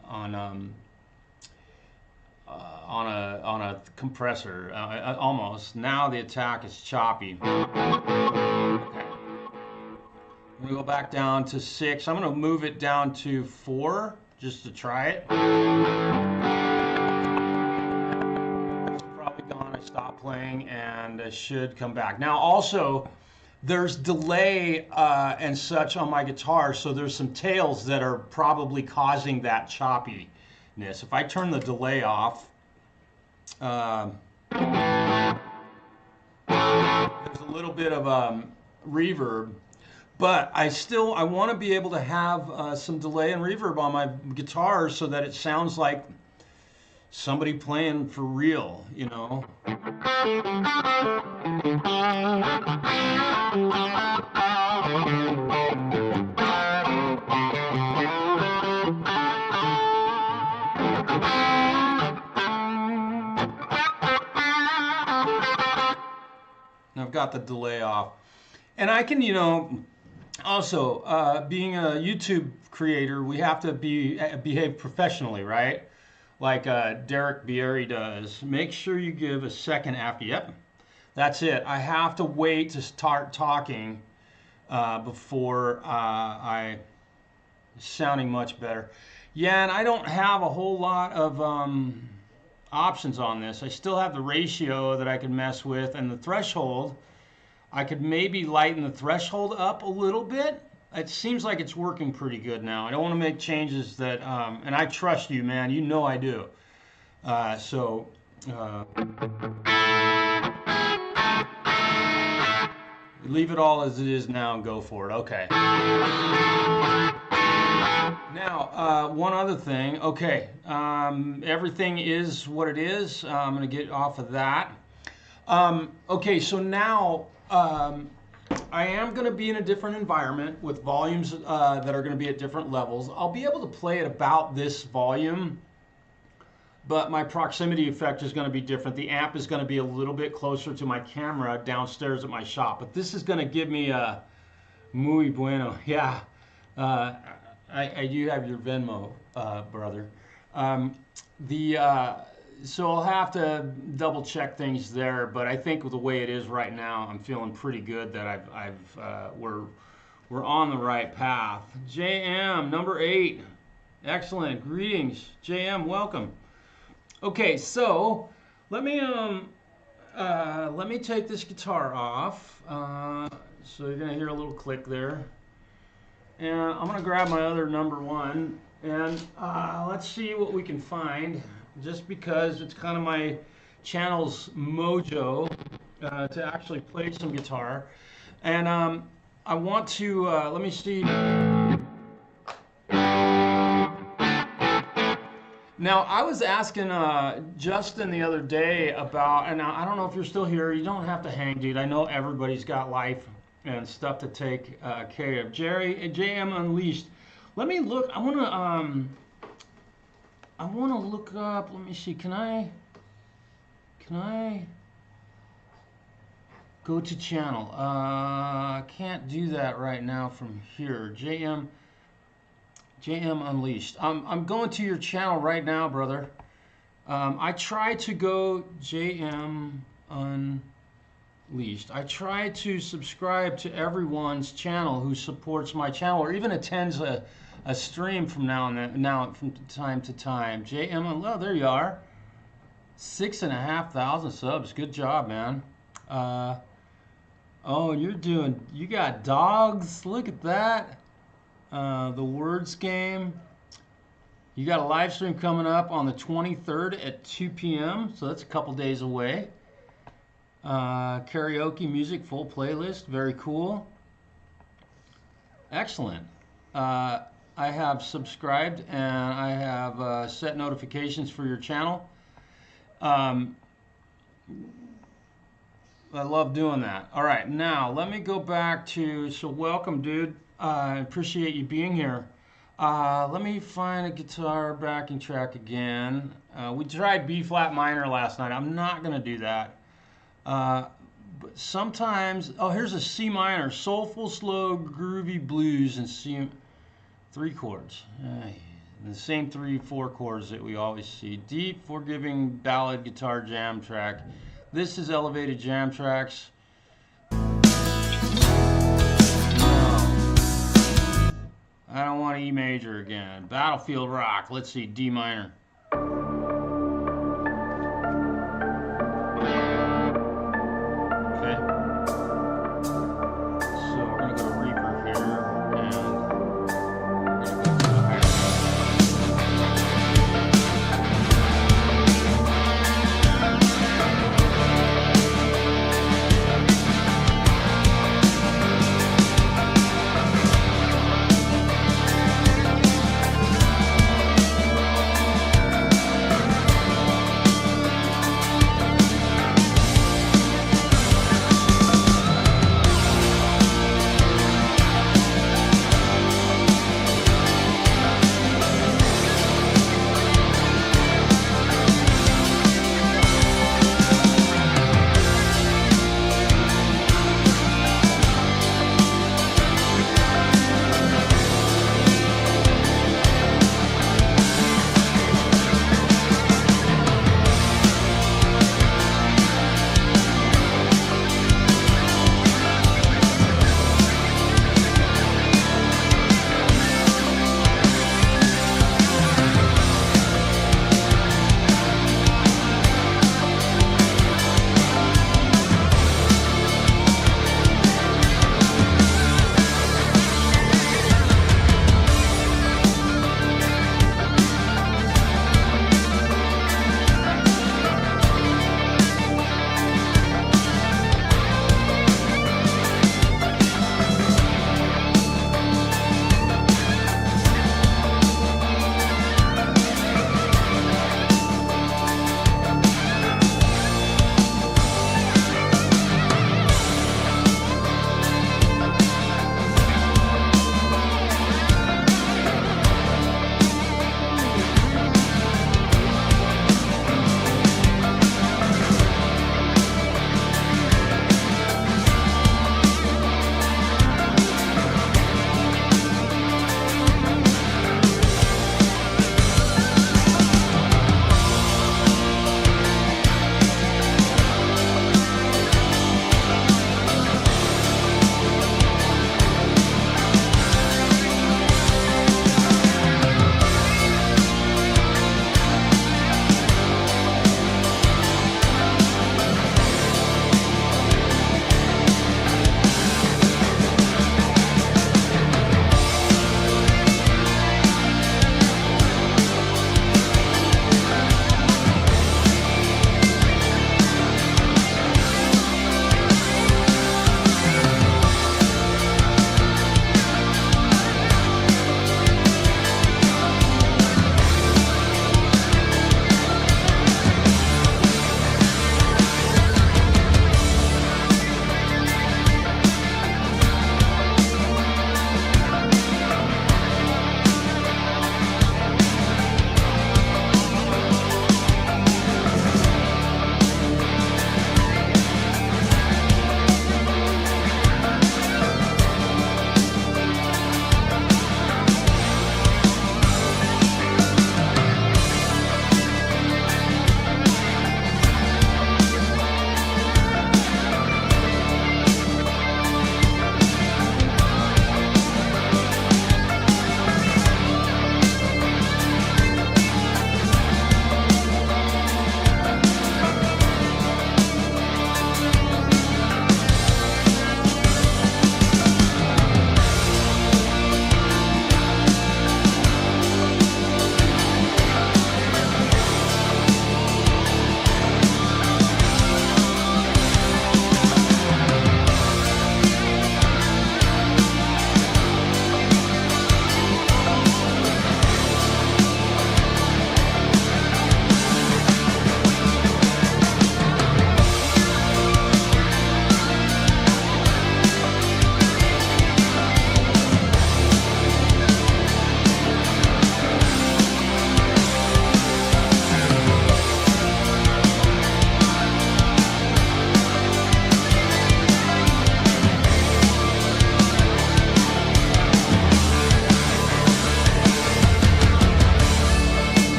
Speaker 1: a compressor. Almost now the attack is choppy. Okay. I'm gonna go back down to 6. I'm gonna move it down to 4 just to try it. It's probably gone. I stopped playing and I should come back. Now also, there's delay and such on my guitar, so there's some tails that are probably causing that choppiness. If I turn the delay off, there's a little bit of reverb, but I want to be able to have some delay and reverb on my guitar so that it sounds like somebody playing for real, you know. I've got the delay off, and I can, you know, also being a YouTube creator, we have to behave professionally, right? Like Derek Beyerdynamic does. Make sure you give a second after. Yep, that's it. I have to wait to start talking before I sounding much better. Yeah, and I don't have a whole lot of options on this. I still have the ratio that I can mess with, and the threshold. I could maybe lighten the threshold up a little bit. It seems like it's working pretty good now. I don't want to make changes that, and I trust you, man. You know I do. Leave it all as it is now and go for it. Okay. Now, one other thing. Okay, everything is what it is. I'm going to get off of that. Okay, so now I am going to be in a different environment with volumes that are going to be at different levels. I'll be able to play at about this volume, but my proximity effect is going to be different. The amp is going to be a little bit closer to my camera downstairs at my shop, but this is going to give me a muy bueno. Yeah. I do have your Venmo, brother. So I'll have to double check things there, but I think with the way it is right now, I'm feeling pretty good that we're on the right path. JM number 8, excellent. Greetings, JM. Welcome. Okay, so let me take this guitar off. So you're gonna hear a little click there. And I'm going to grab my other number 1, and let's see what we can find, just because it's kind of my channel's mojo to actually play some guitar. And I want to, let me see. Now, I was asking Justin the other day about, and I don't know if you're still here. You don't have to hang, dude. I know everybody's got life and stuff to take care of. JM Unleashed. Let me look. I want to look up. Let me see. Can I go to channel? I can't do that right now from here. JM Unleashed. I'm going to your channel right now, brother. I try to go JM Unleashed. I try to subscribe to everyone's channel who supports my channel or even attends a stream from from time to time. JM, oh, there you are. 6,500 subs. Good job, man. Oh, you got dogs. Look at that. The Words Game. You got a live stream coming up on the 23rd at 2 p.m. So that's a couple days away. Karaoke music, full playlist. Very cool. Excellent. I have subscribed and I have set notifications for your channel. I love doing that. All right, now let me go back to, so welcome, dude. I appreciate you being here. Let me find a guitar backing track again. We tried B flat minor last night. I'm not going to do that. But sometimes, oh, here's a C minor, soulful, slow, groovy blues in C, 3 chords. The same 3-4 chords that we always see. Deep, forgiving ballad guitar jam track. This is elevated jam tracks. I don't want E major again. Battlefield Rock. Let's see, D minor. Okay. So we're going to go Reaper here, and we're going to go to the higher.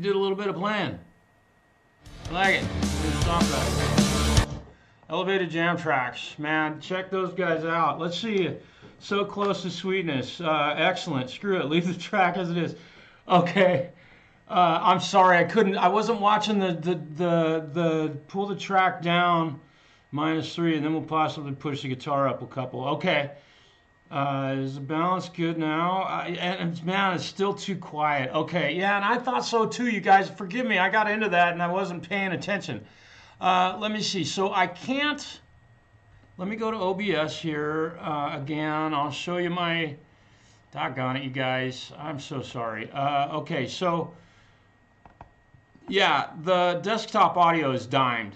Speaker 1: did a little bit of playing. I like it. Elevated Jam Tracks, man, check those guys out. Let's see, So Close to Sweetness, excellent. Screw it, leave the track as it is. Okay, I'm sorry, I wasn't watching the pull the track down -3, and then we'll possibly push the guitar up a couple. Okay, is the balance good now? And man, it's still too quiet. Okay, yeah, and I thought so too, you guys. Forgive me, I got into that and I wasn't paying attention. Let me see. So I can't. Let me go to OBS here again. I'll show you my. Doggone it, you guys. I'm so sorry. Okay, so yeah, the desktop audio is dimed.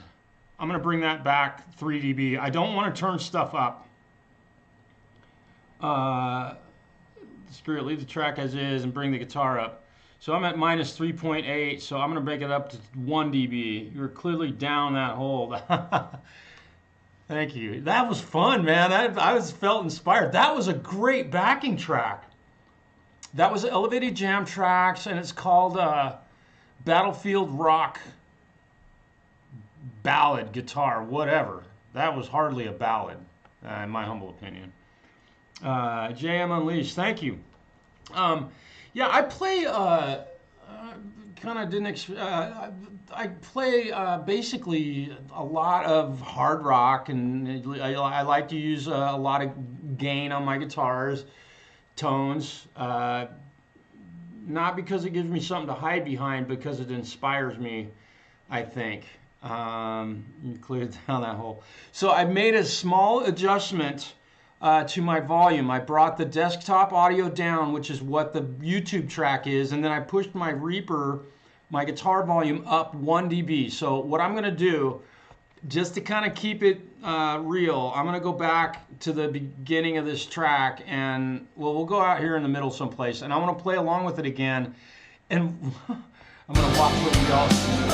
Speaker 1: I'm going to bring that back 3 dB. I don't want to turn stuff up. Screw it, leave the track as is and bring the guitar up. So I'm at -3.8, so I'm going to break it up to 1 dB. You're clearly down that hole. Thank you. That was fun, man. I felt inspired. That was a great backing track. That was Elevated Jam Tracks, and it's called Battlefield Rock Ballad Guitar, whatever. That was hardly a ballad, in my humble opinion. JM Unleashed, thank you. Yeah, I play, kind of didn't, I play basically a lot of hard rock, and I like to use a lot of gain on my guitars, tones, not because it gives me something to hide behind, because it inspires me, I think. You cleared down that hole. So I made a small adjustment to my volume. I brought the desktop audio down, which is what the YouTube track is, and then I pushed my Reaper, my guitar volume, up 1 dB. So what I'm going to do, just to kind of keep it real, I'm going to go back to the beginning of this track, and we'll go out here in the middle someplace, and I want to play along with it again, and I'm going to watch what y'all see.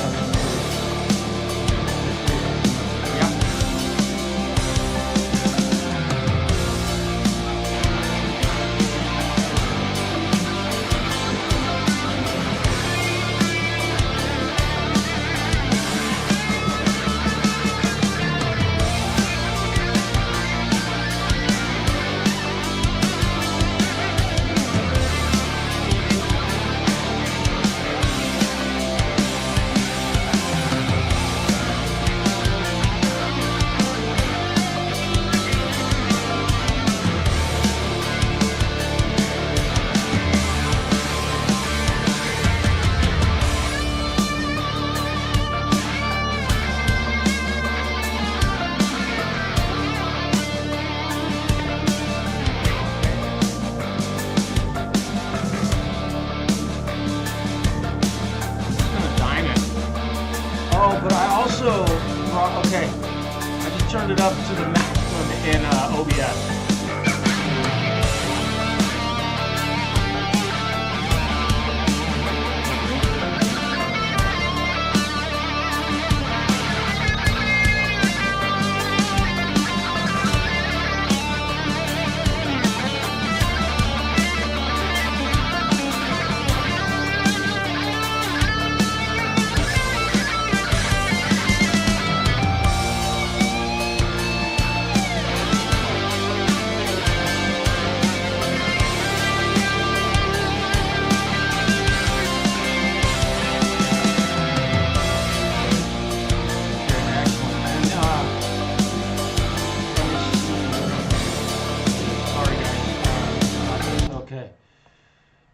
Speaker 1: Okay, I just turned it up to the maximum in OBS.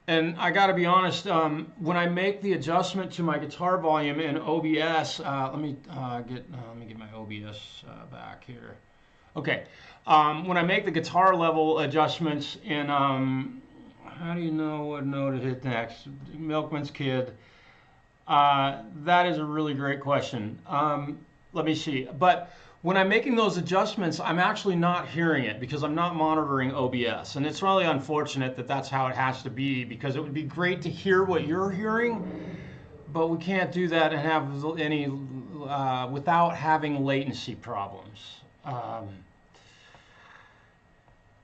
Speaker 1: And I got to be honest, when I make the adjustment to my guitar volume in OBS, let me get my OBS back here. Okay, when I make the guitar level adjustments in, how do you know what note to hit next? Milkman's Kid. That is a really great question. Let me see. But when I'm making those adjustments, I'm actually not hearing it because I'm not monitoring OBS. And it's really unfortunate that that's how it has to be, because it would be great to hear what you're hearing, but we can't do that and have any, without having latency problems.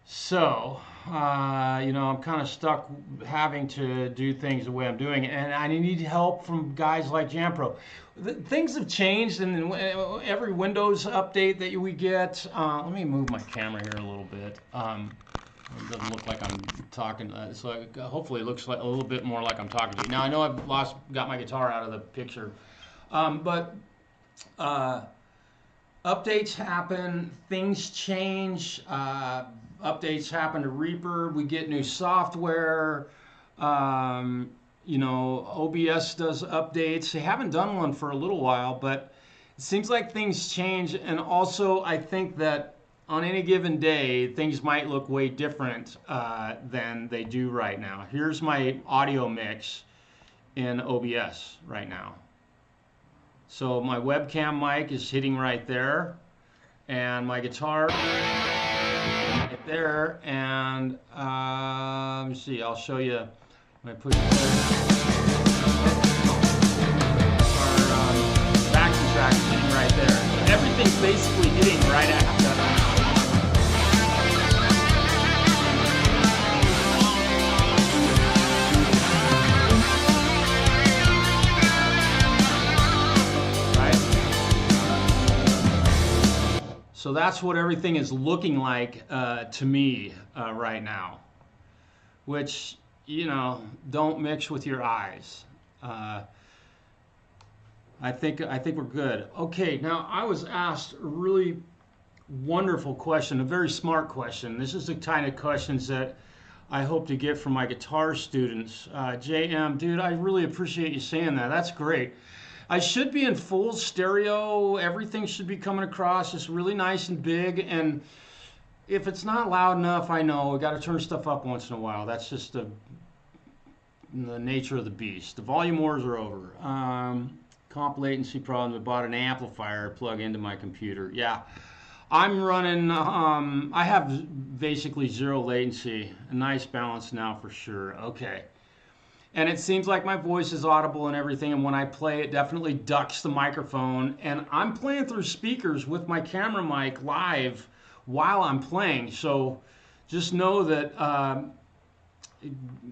Speaker 1: So You know, I'm kind of stuck having to do things the way I'm doing it, and I need help from guys like Jampro. Things have changed, and every Windows update that we get. Let me move my camera here a little bit. It doesn't look like I'm talking, so hopefully it looks like a little bit more like I'm talking to you. Now I know I've got my guitar out of the picture, but updates happen, things change. Updates happen to Reaper. We get new software. You know, OBS does updates. They haven't done one for a little while, but it seems like things change. And also, I think that on any given day, things might look way different than they do right now. Here's my audio mix in OBS right now. So my webcam mic is hitting right there, and my guitar right there. And let me see, I'll show you when I push it there. Our backing track is hitting right there. So everything's basically hitting right at that. So that's what everything is looking like to me right now, which, you know, don't mix with your eyes. I think we're good. Okay, now I was asked a really wonderful question, a very smart question. This is the kind of questions that I hope to get from my guitar students. JM, dude, I really appreciate you saying that. That's great. I should be in full stereo. Everything should be coming across. It's really nice and big. And if it's not loud enough, I know we got to turn stuff up once in a while. That's just the nature of the beast. The volume wars are over. Comp latency problems. I bought an amplifier to plug into my computer. Yeah, I'm running. I have basically zero latency. A nice balance now for sure. Okay. And it seems like my voice is audible and everything, and when I play, it definitely ducks the microphone. And I'm playing through speakers with my camera mic live while I'm playing. So just know that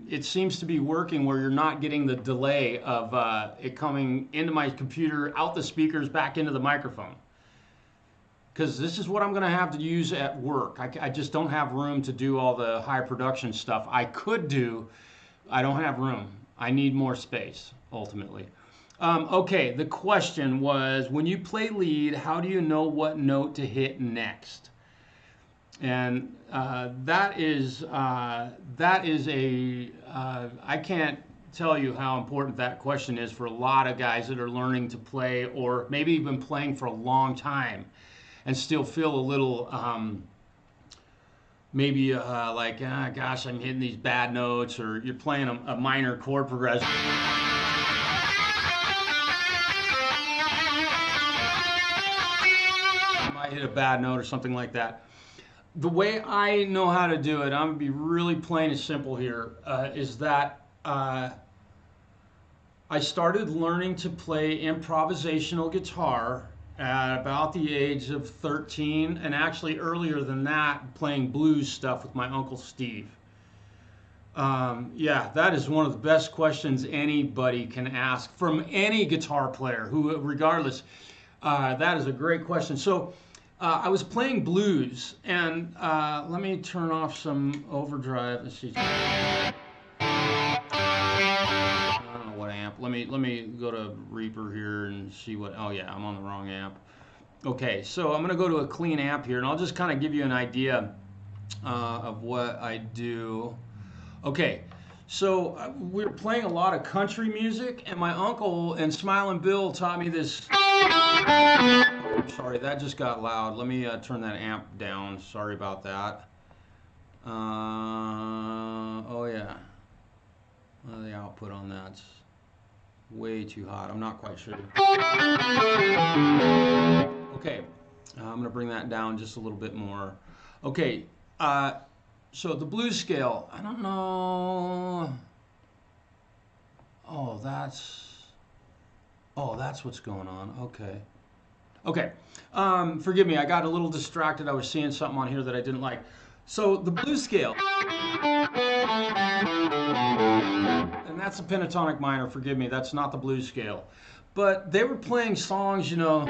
Speaker 1: it seems to be working where you're not getting the delay of it coming into my computer, out the speakers, back into the microphone. Because this is what I'm going to have to use at work. I just don't have room to do all the high production stuff I could do. I don't have room. I need more space, ultimately. Okay, the question was, when you play lead, how do you know what note to hit next? And that is I can't tell you how important that question is for a lot of guys that are learning to play, or maybe even playing for a long time and still feel a little maybe like, gosh, I'm hitting these bad notes, or you're playing a minor chord progression. I might hit a bad note or something like that. The way I know how to do it, I'm going to be really plain and simple here, is that I started learning to play improvisational guitar at about the age of 13, and actually earlier than that, playing blues stuff with my Uncle Steve. Yeah, that is one of the best questions anybody can ask from any guitar player, who, regardless. That is a great question. So I was playing blues, and let me turn off some overdrive. Let's see. Let me go to Reaper here and see what. Oh yeah, I'm on the wrong amp. Okay, so I'm gonna go to a clean amp here, and I'll just kind of give you an idea of what I do. Okay, so we're playing a lot of country music, and my uncle and Smiling Bill taught me this. Oh, sorry, that just got loud. Let me turn that amp down. Sorry about that. Oh yeah, the output on that's way too hot. I'm not quite sure. Okay, I'm gonna bring that down just a little bit more. Okay, so the blues scale, I don't know. Oh, that's what's going on. Okay, forgive me, I got a little distracted. I was seeing something on here that I didn't like. So the blues scale, and that's a pentatonic minor, forgive me, that's not the blues scale. But they were playing songs, you know,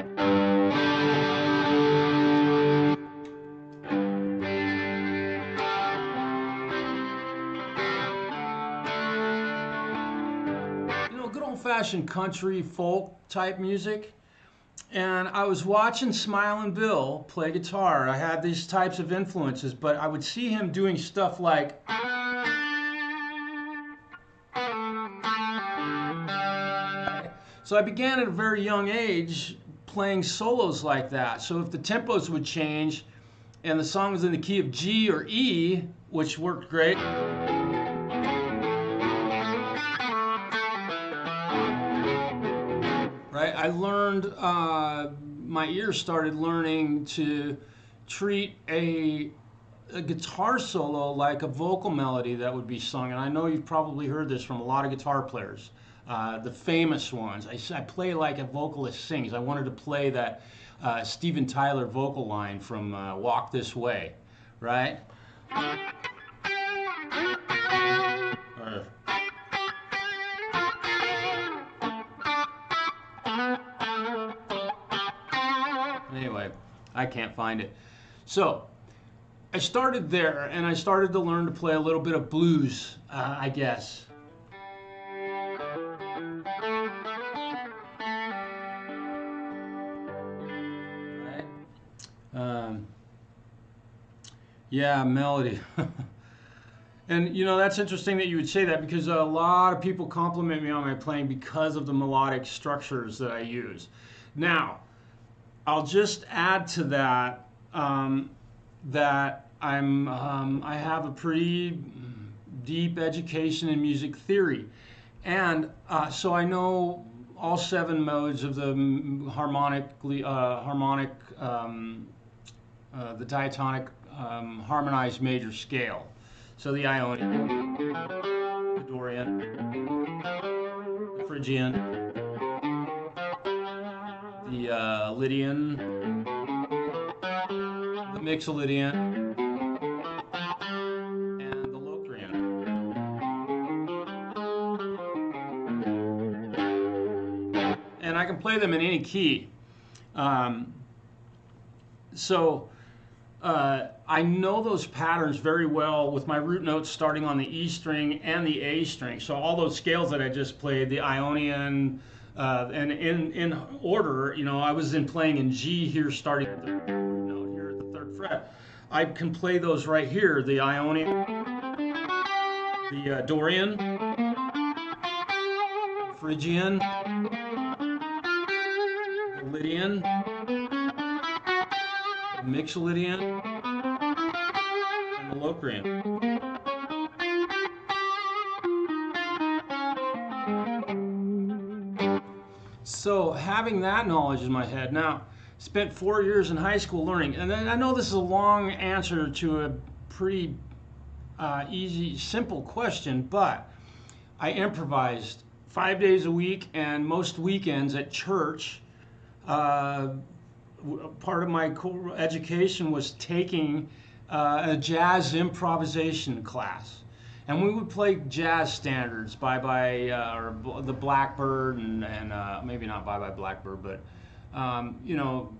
Speaker 1: good old-fashioned country folk type music. And I was watching Smilin' Bill play guitar. I had these types of influences, but I would see him doing stuff like, so I began at a very young age playing solos like that. So if the tempos would change and the song was in the key of G or E, which worked great, right? I learned, my ears started learning to treat a guitar solo like a vocal melody that would be sung. And I know you've probably heard this from a lot of guitar players, the famous ones. I play like a vocalist sings. I wanted to play that Steven Tyler vocal line from Walk This Way, right? Anyway, I can't find it. So I started there, and I started to learn to play a little bit of blues, I guess. Right? Yeah, melody. And you know, that's interesting that you would say that, because a lot of people compliment me on my playing because of the melodic structures that I use. Now, I'll just add to that that I have a pretty deep education in music theory, and so I know all 7 modes of the the diatonic harmonized major scale. So the Ionian, the Dorian, the Phrygian, the Lydian, the Mixolydian, and the Locrian. And I can play them in any key. I know those patterns very well with my root notes starting on the E string and the A string. So all those scales that I just played, the Ionian, and in order, you know, I was playing in G here, starting at the root note here at the 3rd fret. I can play those right here: the Ionian, the Dorian, Phrygian, the Lydian, the Mixolydian, and the Locrian. So having that knowledge in my head, now spent 4 years in high school learning, and then I know this is a long answer to a pretty easy, simple question, but I improvised 5 days a week and most weekends at church. Part of my core education was taking a jazz improvisation class. And we would play jazz standards, Bye Bye, or the Blackbird, and maybe not Bye Bye Blackbird, but you know,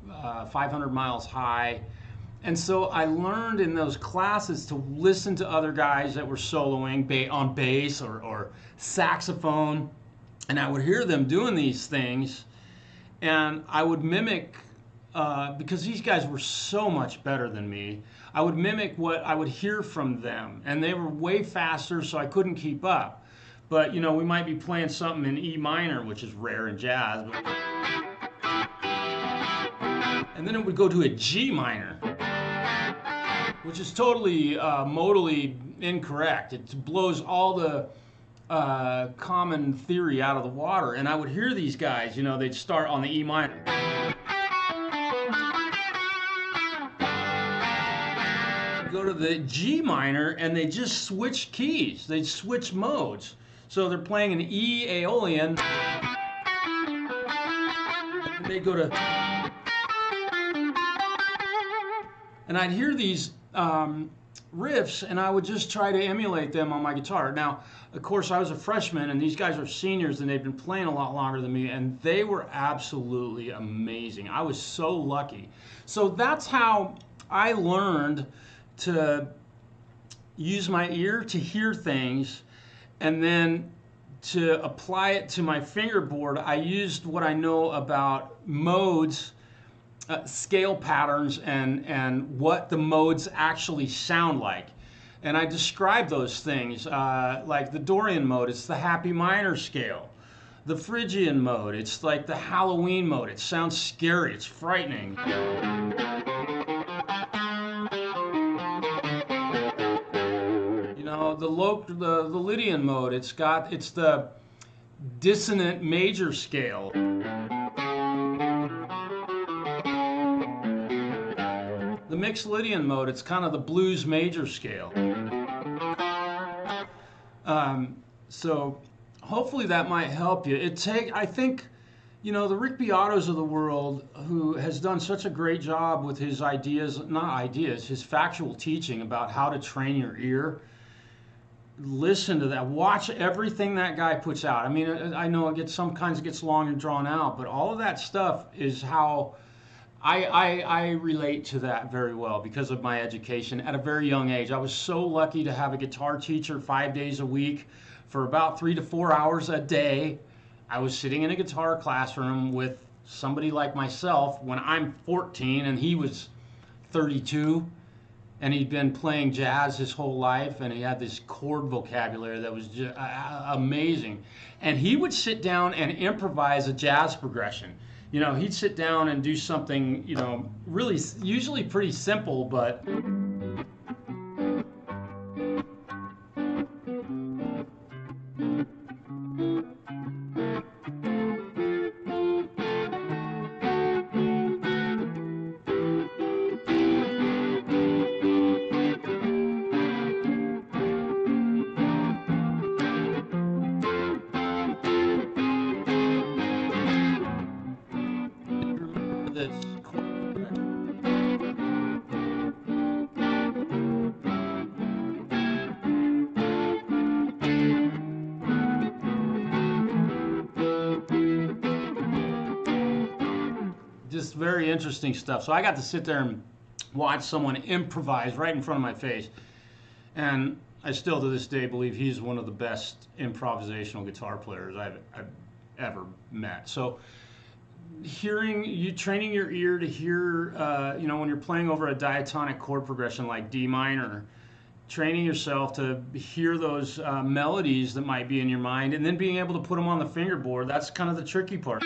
Speaker 1: 500 Miles High. And so I learned in those classes to listen to other guys that were soloing on bass or saxophone, and I would hear them doing these things, and I would mimic. Because these guys were so much better than me, I would mimic what I would hear from them, and they were way faster, so I couldn't keep up. But you know, we might be playing something in E minor, which is rare in jazz, and then it would go to a G minor, which is totally modally incorrect. It blows all the common theory out of the water. And I would hear these guys, you know, they'd start on the E minor, go to the G minor, and they just switch keys. They switch modes. So they're playing an E Aeolian, and they go to, and I'd hear these
Speaker 2: riffs, and I would just try to emulate them on my guitar. Now, of course, I was a freshman, and these guys are seniors, and they've been playing a lot longer than me, and they were absolutely amazing. I was so lucky. So that's how I learned to use my ear to hear things, and then to apply it to my fingerboard. I used what I know about modes, scale patterns, and what the modes actually sound like. And I describe those things, like the Dorian mode, it's the happy minor scale. The Phrygian mode, it's like the Halloween mode. It sounds scary, it's frightening. The Lydian mode, it's the dissonant major scale. The mixed Lydian mode, it's kind of the blues major scale. So hopefully that might help you. I think, the Rick Beatos of the world, who has done such a great job with his his factual teaching about how to train your ear. Listen to that. Watch everything that guy puts out. I mean, I know sometimes it gets long and drawn out, but all of that stuff is how I relate to that very well because of my education at a very young age. I was so lucky to have a guitar teacher 5 days a week for about 3 to 4 hours a day. I was sitting in a guitar classroom with somebody like myself when I'm 14 and he was 32. And he'd been playing jazz his whole life, and he had this chord vocabulary that was just amazing. And he would sit down and improvise a jazz progression. He'd sit down and do something, really, usually pretty simple, but just very interesting stuff. So I got to sit there and watch someone improvise right in front of my face. And I still to this day believe he's one of the best improvisational guitar players I've ever met. So training your ear to hear, when you're playing over a diatonic chord progression like D minor, training yourself to hear those melodies that might be in your mind, and then being able to put them on the fingerboard, that's kind of the tricky part.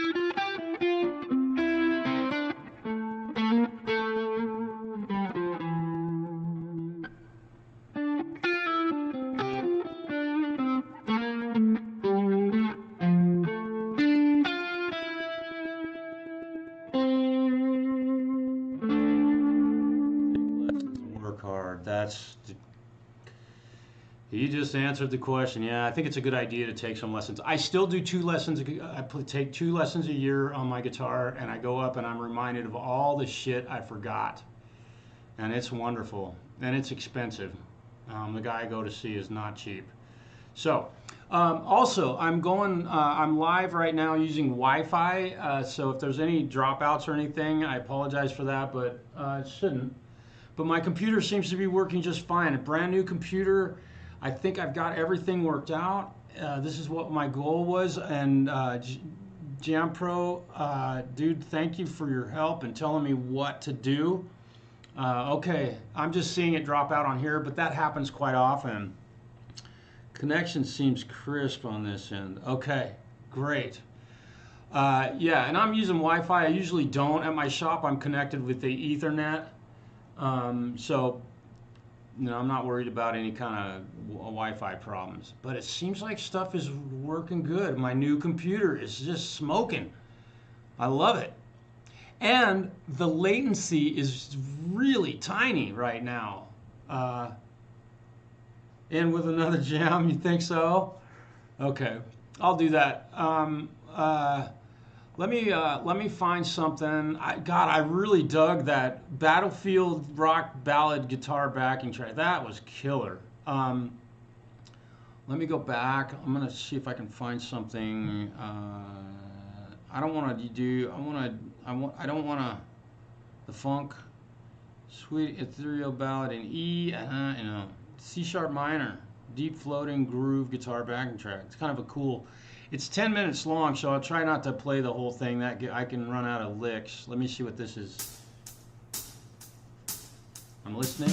Speaker 2: He just answered the question. Yeah, I think it's a good idea to take some lessons. I still do 2 lessons. I take 2 lessons a year on my guitar, and I go up and I'm reminded of all the shit I forgot. And it's wonderful, and it's expensive. The guy I go to see is not cheap. So, also, I'm live right now using Wi-Fi. So if there's any dropouts or anything, I apologize for that, but it shouldn't. But my computer seems to be working just fine. A brand new computer. I think I've got everything worked out. This is what my goal was. And Jampro, dude, thank you for your help and telling me what to do. Okay, I'm just seeing it drop out on here, but that happens quite often. Connection seems crisp on this end. Okay, great. Yeah, and I'm using Wi-Fi. I usually don't. At my shop, I'm connected with the Ethernet. So I'm not worried about any kind of Wi-Fi problems. But it seems like stuff is working good. My new computer is just smoking. I love it. And the latency is really tiny right now. In with another jam, you think so? Okay, I'll do that. Let me find something. God, I really dug that Battlefield rock ballad guitar backing track. That was killer. Let me go back. I'm gonna see if I can find something. I don't want to do. I don't want to. The funk, sweet ethereal ballad in E. C sharp minor, deep floating groove guitar backing track. It's kind of a cool. It's 10 minutes long, so I'll try not to play the whole thing. That I can run out of licks. Let me see what this is. I'm listening.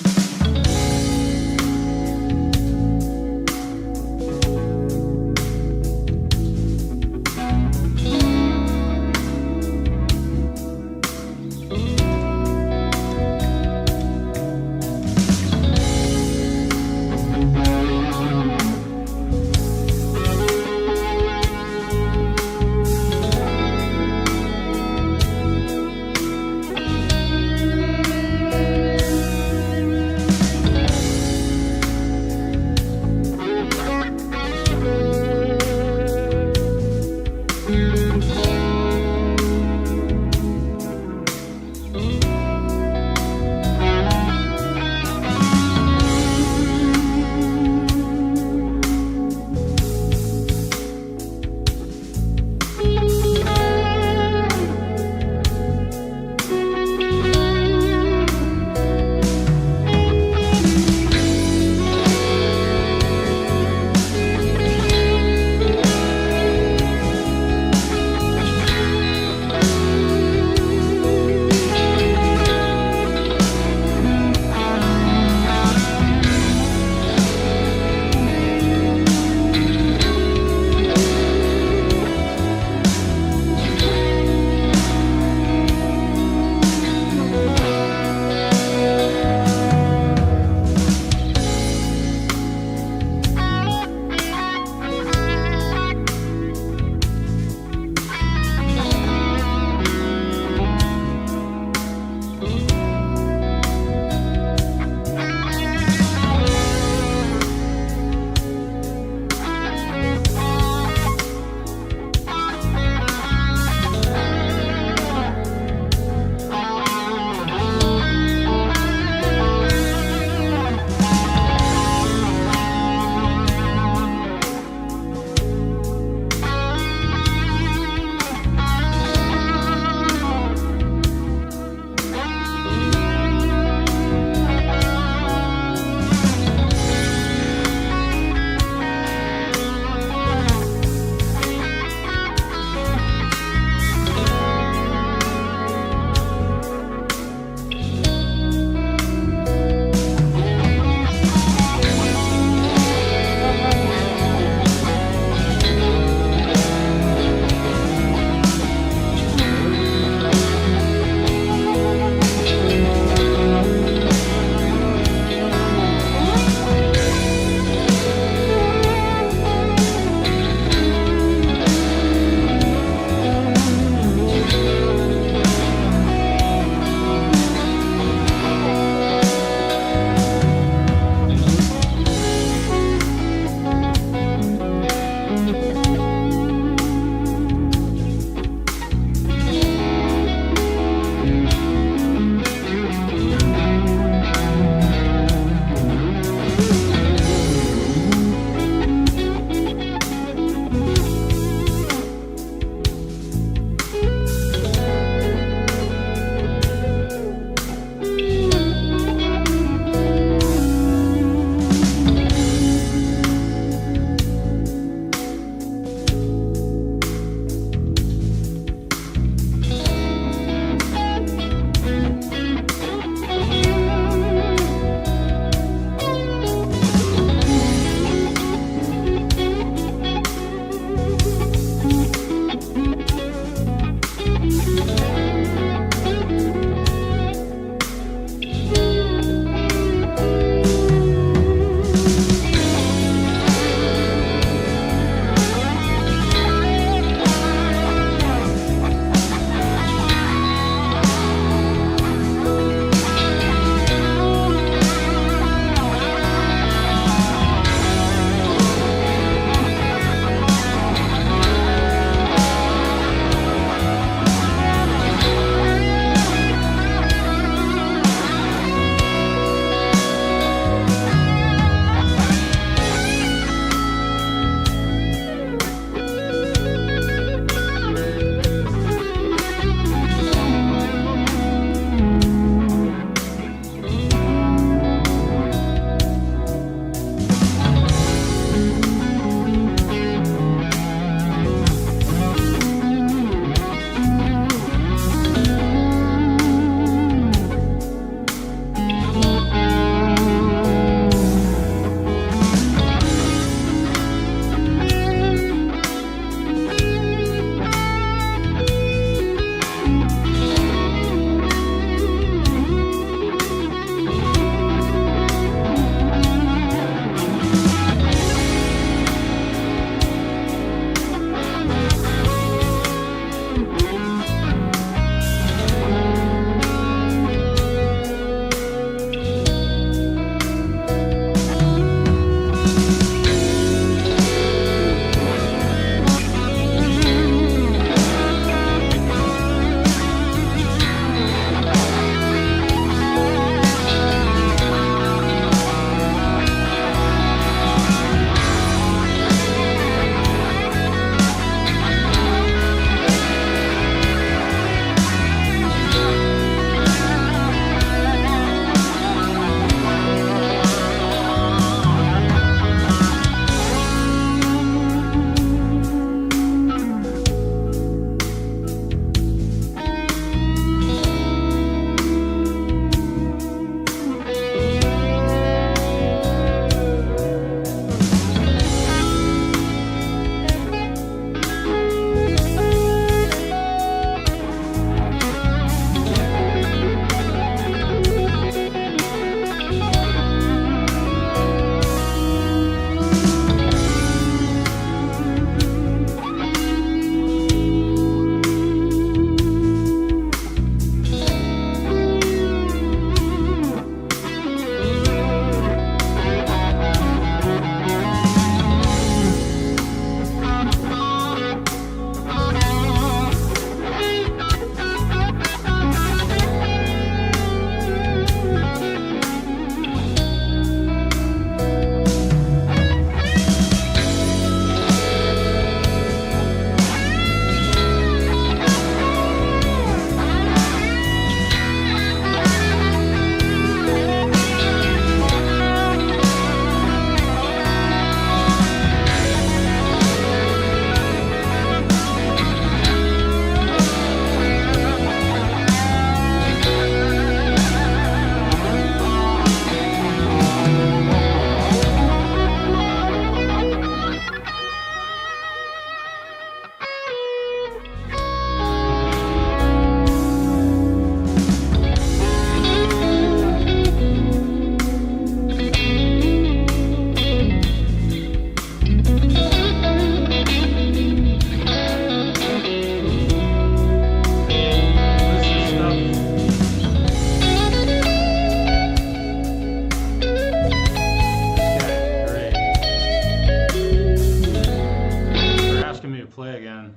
Speaker 2: play again.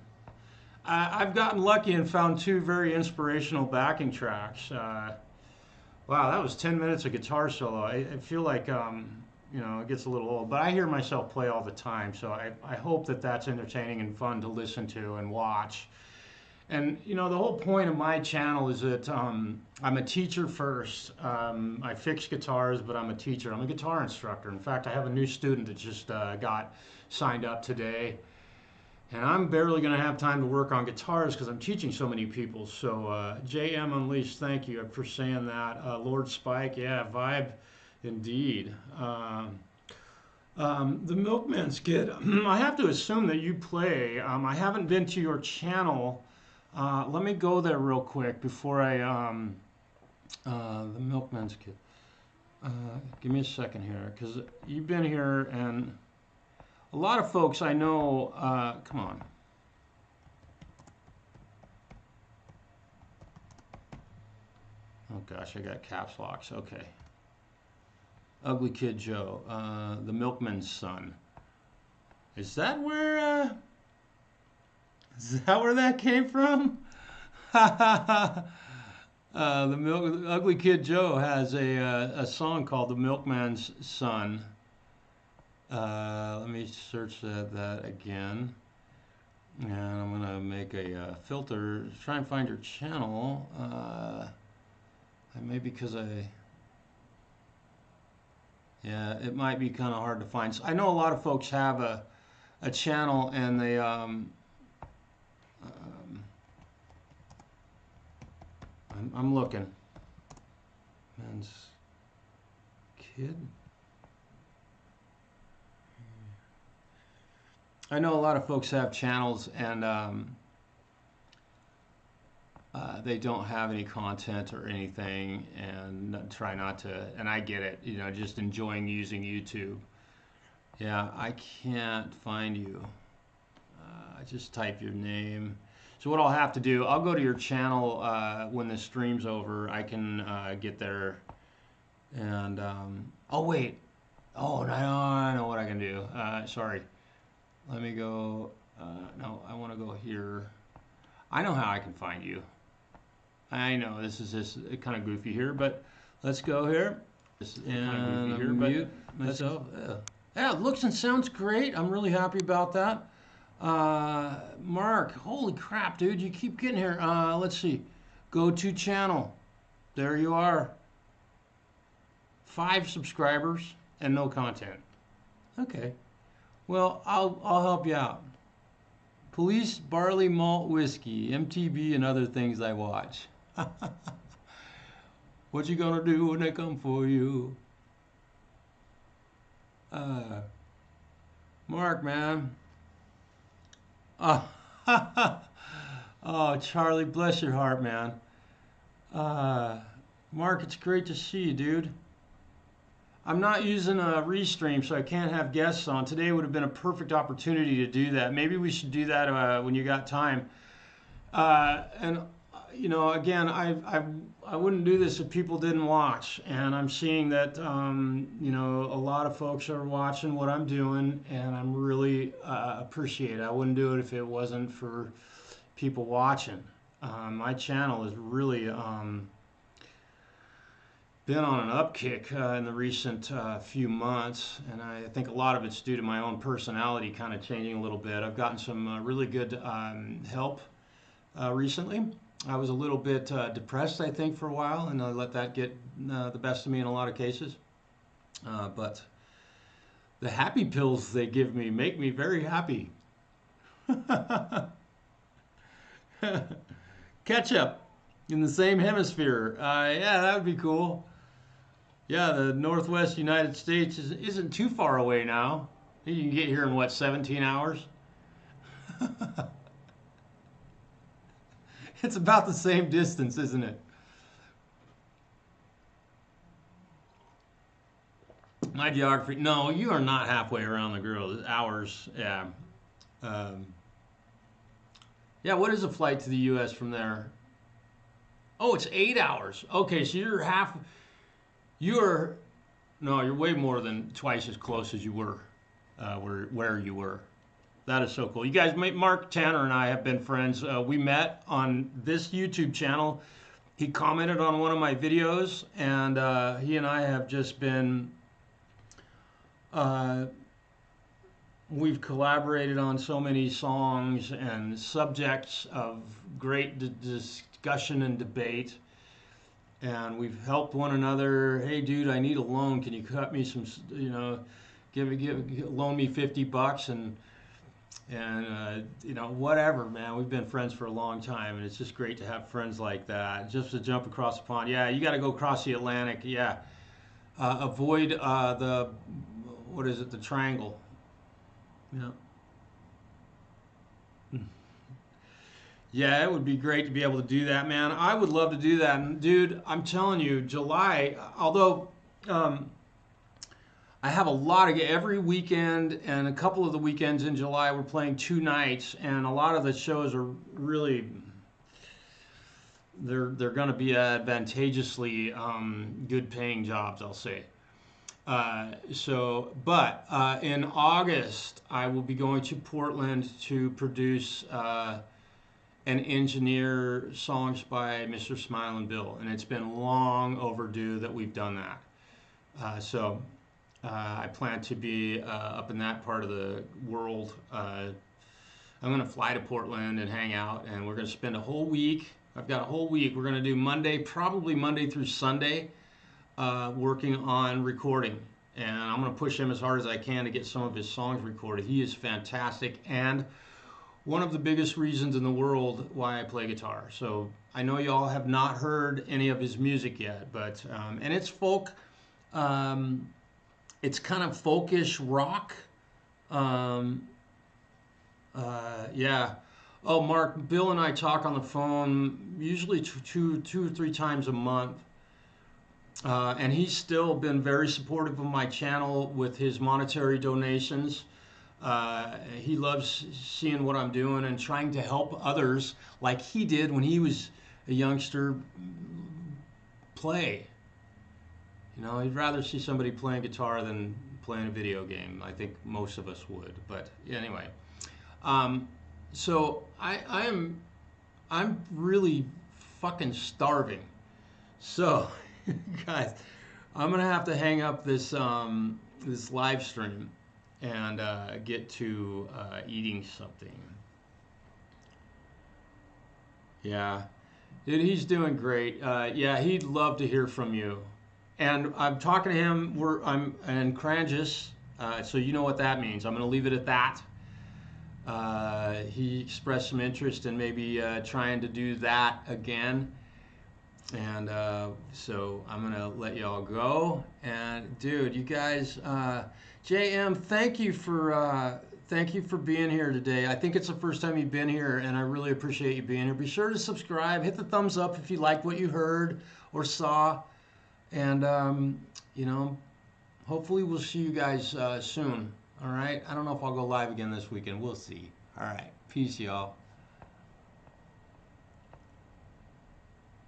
Speaker 2: I've gotten lucky and found two very inspirational backing tracks. Wow, that was 10 minutes of guitar solo. I feel like, you know, it gets a little old, but I hear myself play all the time, so I hope that that's entertaining and fun to listen to and watch. And, you know, the whole point of my channel is that I'm a teacher first. I fix guitars, but I'm a teacher. I'm a guitar instructor. In fact, I have a new student that just got signed up today. And I'm barely going to have time to work on guitars because I'm teaching so many people. So JM Unleashed, thank you for saying that. Lord Spike, yeah, vibe indeed. The Milkman's Kid, I have to assume that you play. I haven't been to your channel. Let me go there real quick before I, the Milkman's Kid. Give me a second here because you've been here and a lot of folks I know, come on. Oh gosh, I got caps locks, okay. Ugly Kid Joe, the milkman's son. Is that where that came from? Ugly Kid Joe has a song called The Milkman's Son. Let me search that again, and I'm gonna make a filter, try and find your channel. Maybe because yeah, it might be kind of hard to find. So I know a lot of folks have a channel and they I'm looking. Man's Kid. I know a lot of folks have channels and they don't have any content or anything and try not to, and I get it, you know, just enjoying using YouTube. Yeah, I can't find you. I just type your name. So what I'll have to do, I'll go to your channel when the stream's over. I can get there and, oh wait, oh no, I know what I can do. Sorry. Let me go, no, I want to go here. I know how I can find you. I know this is just kind of goofy here, but let's go here. And mute myself. Yeah, it looks and sounds great. I'm really happy about that. Mark, holy crap, dude, you keep getting here. Let's see. Go to channel. There you are. 5 subscribers and no content. Okay. Well, I'll help you out. Police, barley, malt, whiskey, MTV, and other things I watch. What you gonna do when they come for you? Mark, man. Oh, Charlie, bless your heart, man. Mark, it's great to see you, dude. I'm not using a restream, so I can't have guests on. Today would have been a perfect opportunity to do that. Maybe we should do that when you got time. And you know, again, I wouldn't do this if people didn't watch. And I'm seeing that you know, a lot of folks are watching what I'm doing, and I'm really appreciate it. I wouldn't do it if it wasn't for people watching. My channel is really been on an upkick in the recent few months, and I think a lot of it's due to my own personality kind of changing a little bit. I've gotten some really good help recently. I was a little bit depressed, I think, for a while, and I let that get the best of me in a lot of cases. But the happy pills they give me make me very happy. Ketchup in the same hemisphere. Yeah, that would be cool. Yeah, the Northwest United States isn't too far away now. You can get here in, what, 17 hours? It's about the same distance, isn't it? My geography, no, you are not halfway around the globe. Hours, yeah. Yeah, what is a flight to the U.S. from there? Oh, it's 8 hours. Okay, so you're no, you're way more than twice as close as you were, where you were. That is so cool. You guys, Mark Tanner and I have been friends. We met on this YouTube channel. He commented on one of my videos, and he and I have just been, we've collaborated on so many songs and subjects of great discussion and debate. And we've helped one another. Hey, dude, I need a loan. Can you cut me some, you know, loan me $50 and you know, whatever, man. We've been friends for a long time, and it's just great to have friends like that. Just to jump across the pond. Yeah, you got to go across the Atlantic. Yeah, avoid the, what is it, the triangle. Yeah. Yeah, it would be great to be able to do that, man. I would love to do that. And dude, I'm telling you, July, although I have a lot of, every weekend and a couple of the weekends in July, we're playing 2 nights, and a lot of the shows are really, they're going to be advantageously good paying jobs, I'll say. But in August, I will be going to Portland to produce and engineer songs by Mr. Smilin' Bill, and it's been long overdue that we've done that. I plan to be up in that part of the world. I'm going to fly to Portland and hang out, and we're going to spend a whole week. I've got a whole week. We're going to do probably Monday through Sunday, working on recording. And I'm going to push him as hard as I can to get some of his songs recorded. He is fantastic, and one of the biggest reasons in the world why I play guitar. So I know y'all have not heard any of his music yet, but and it's folk. It's kind of folkish rock. Yeah. Oh, Mark, Bill and I talk on the phone usually two or three times a month. And he's still been very supportive of my channel with his monetary donations. He loves seeing what I'm doing and trying to help others like he did when he was a youngster play. You know, he'd rather see somebody playing guitar than playing a video game. I think most of us would. But anyway, so I'm really fucking starving. So, guys, I'm gonna have to hang up this this live stream and get to eating something. Yeah, dude, he's doing great. Yeah, he'd love to hear from you. And I'm talking to him. I'm in Cranges, so you know what that means. I'm going to leave it at that. He expressed some interest in maybe trying to do that again, and so I'm going to let y'all go. And dude, you guys, JM, thank you for being here today. I think it's the first time you've been here, and I really appreciate you being here. Be sure to subscribe, hit the thumbs up if you liked what you heard or saw. And, you know, hopefully we'll see you guys soon. All right. I don't know if I'll go live again this weekend. We'll see. All right. Peace, y'all.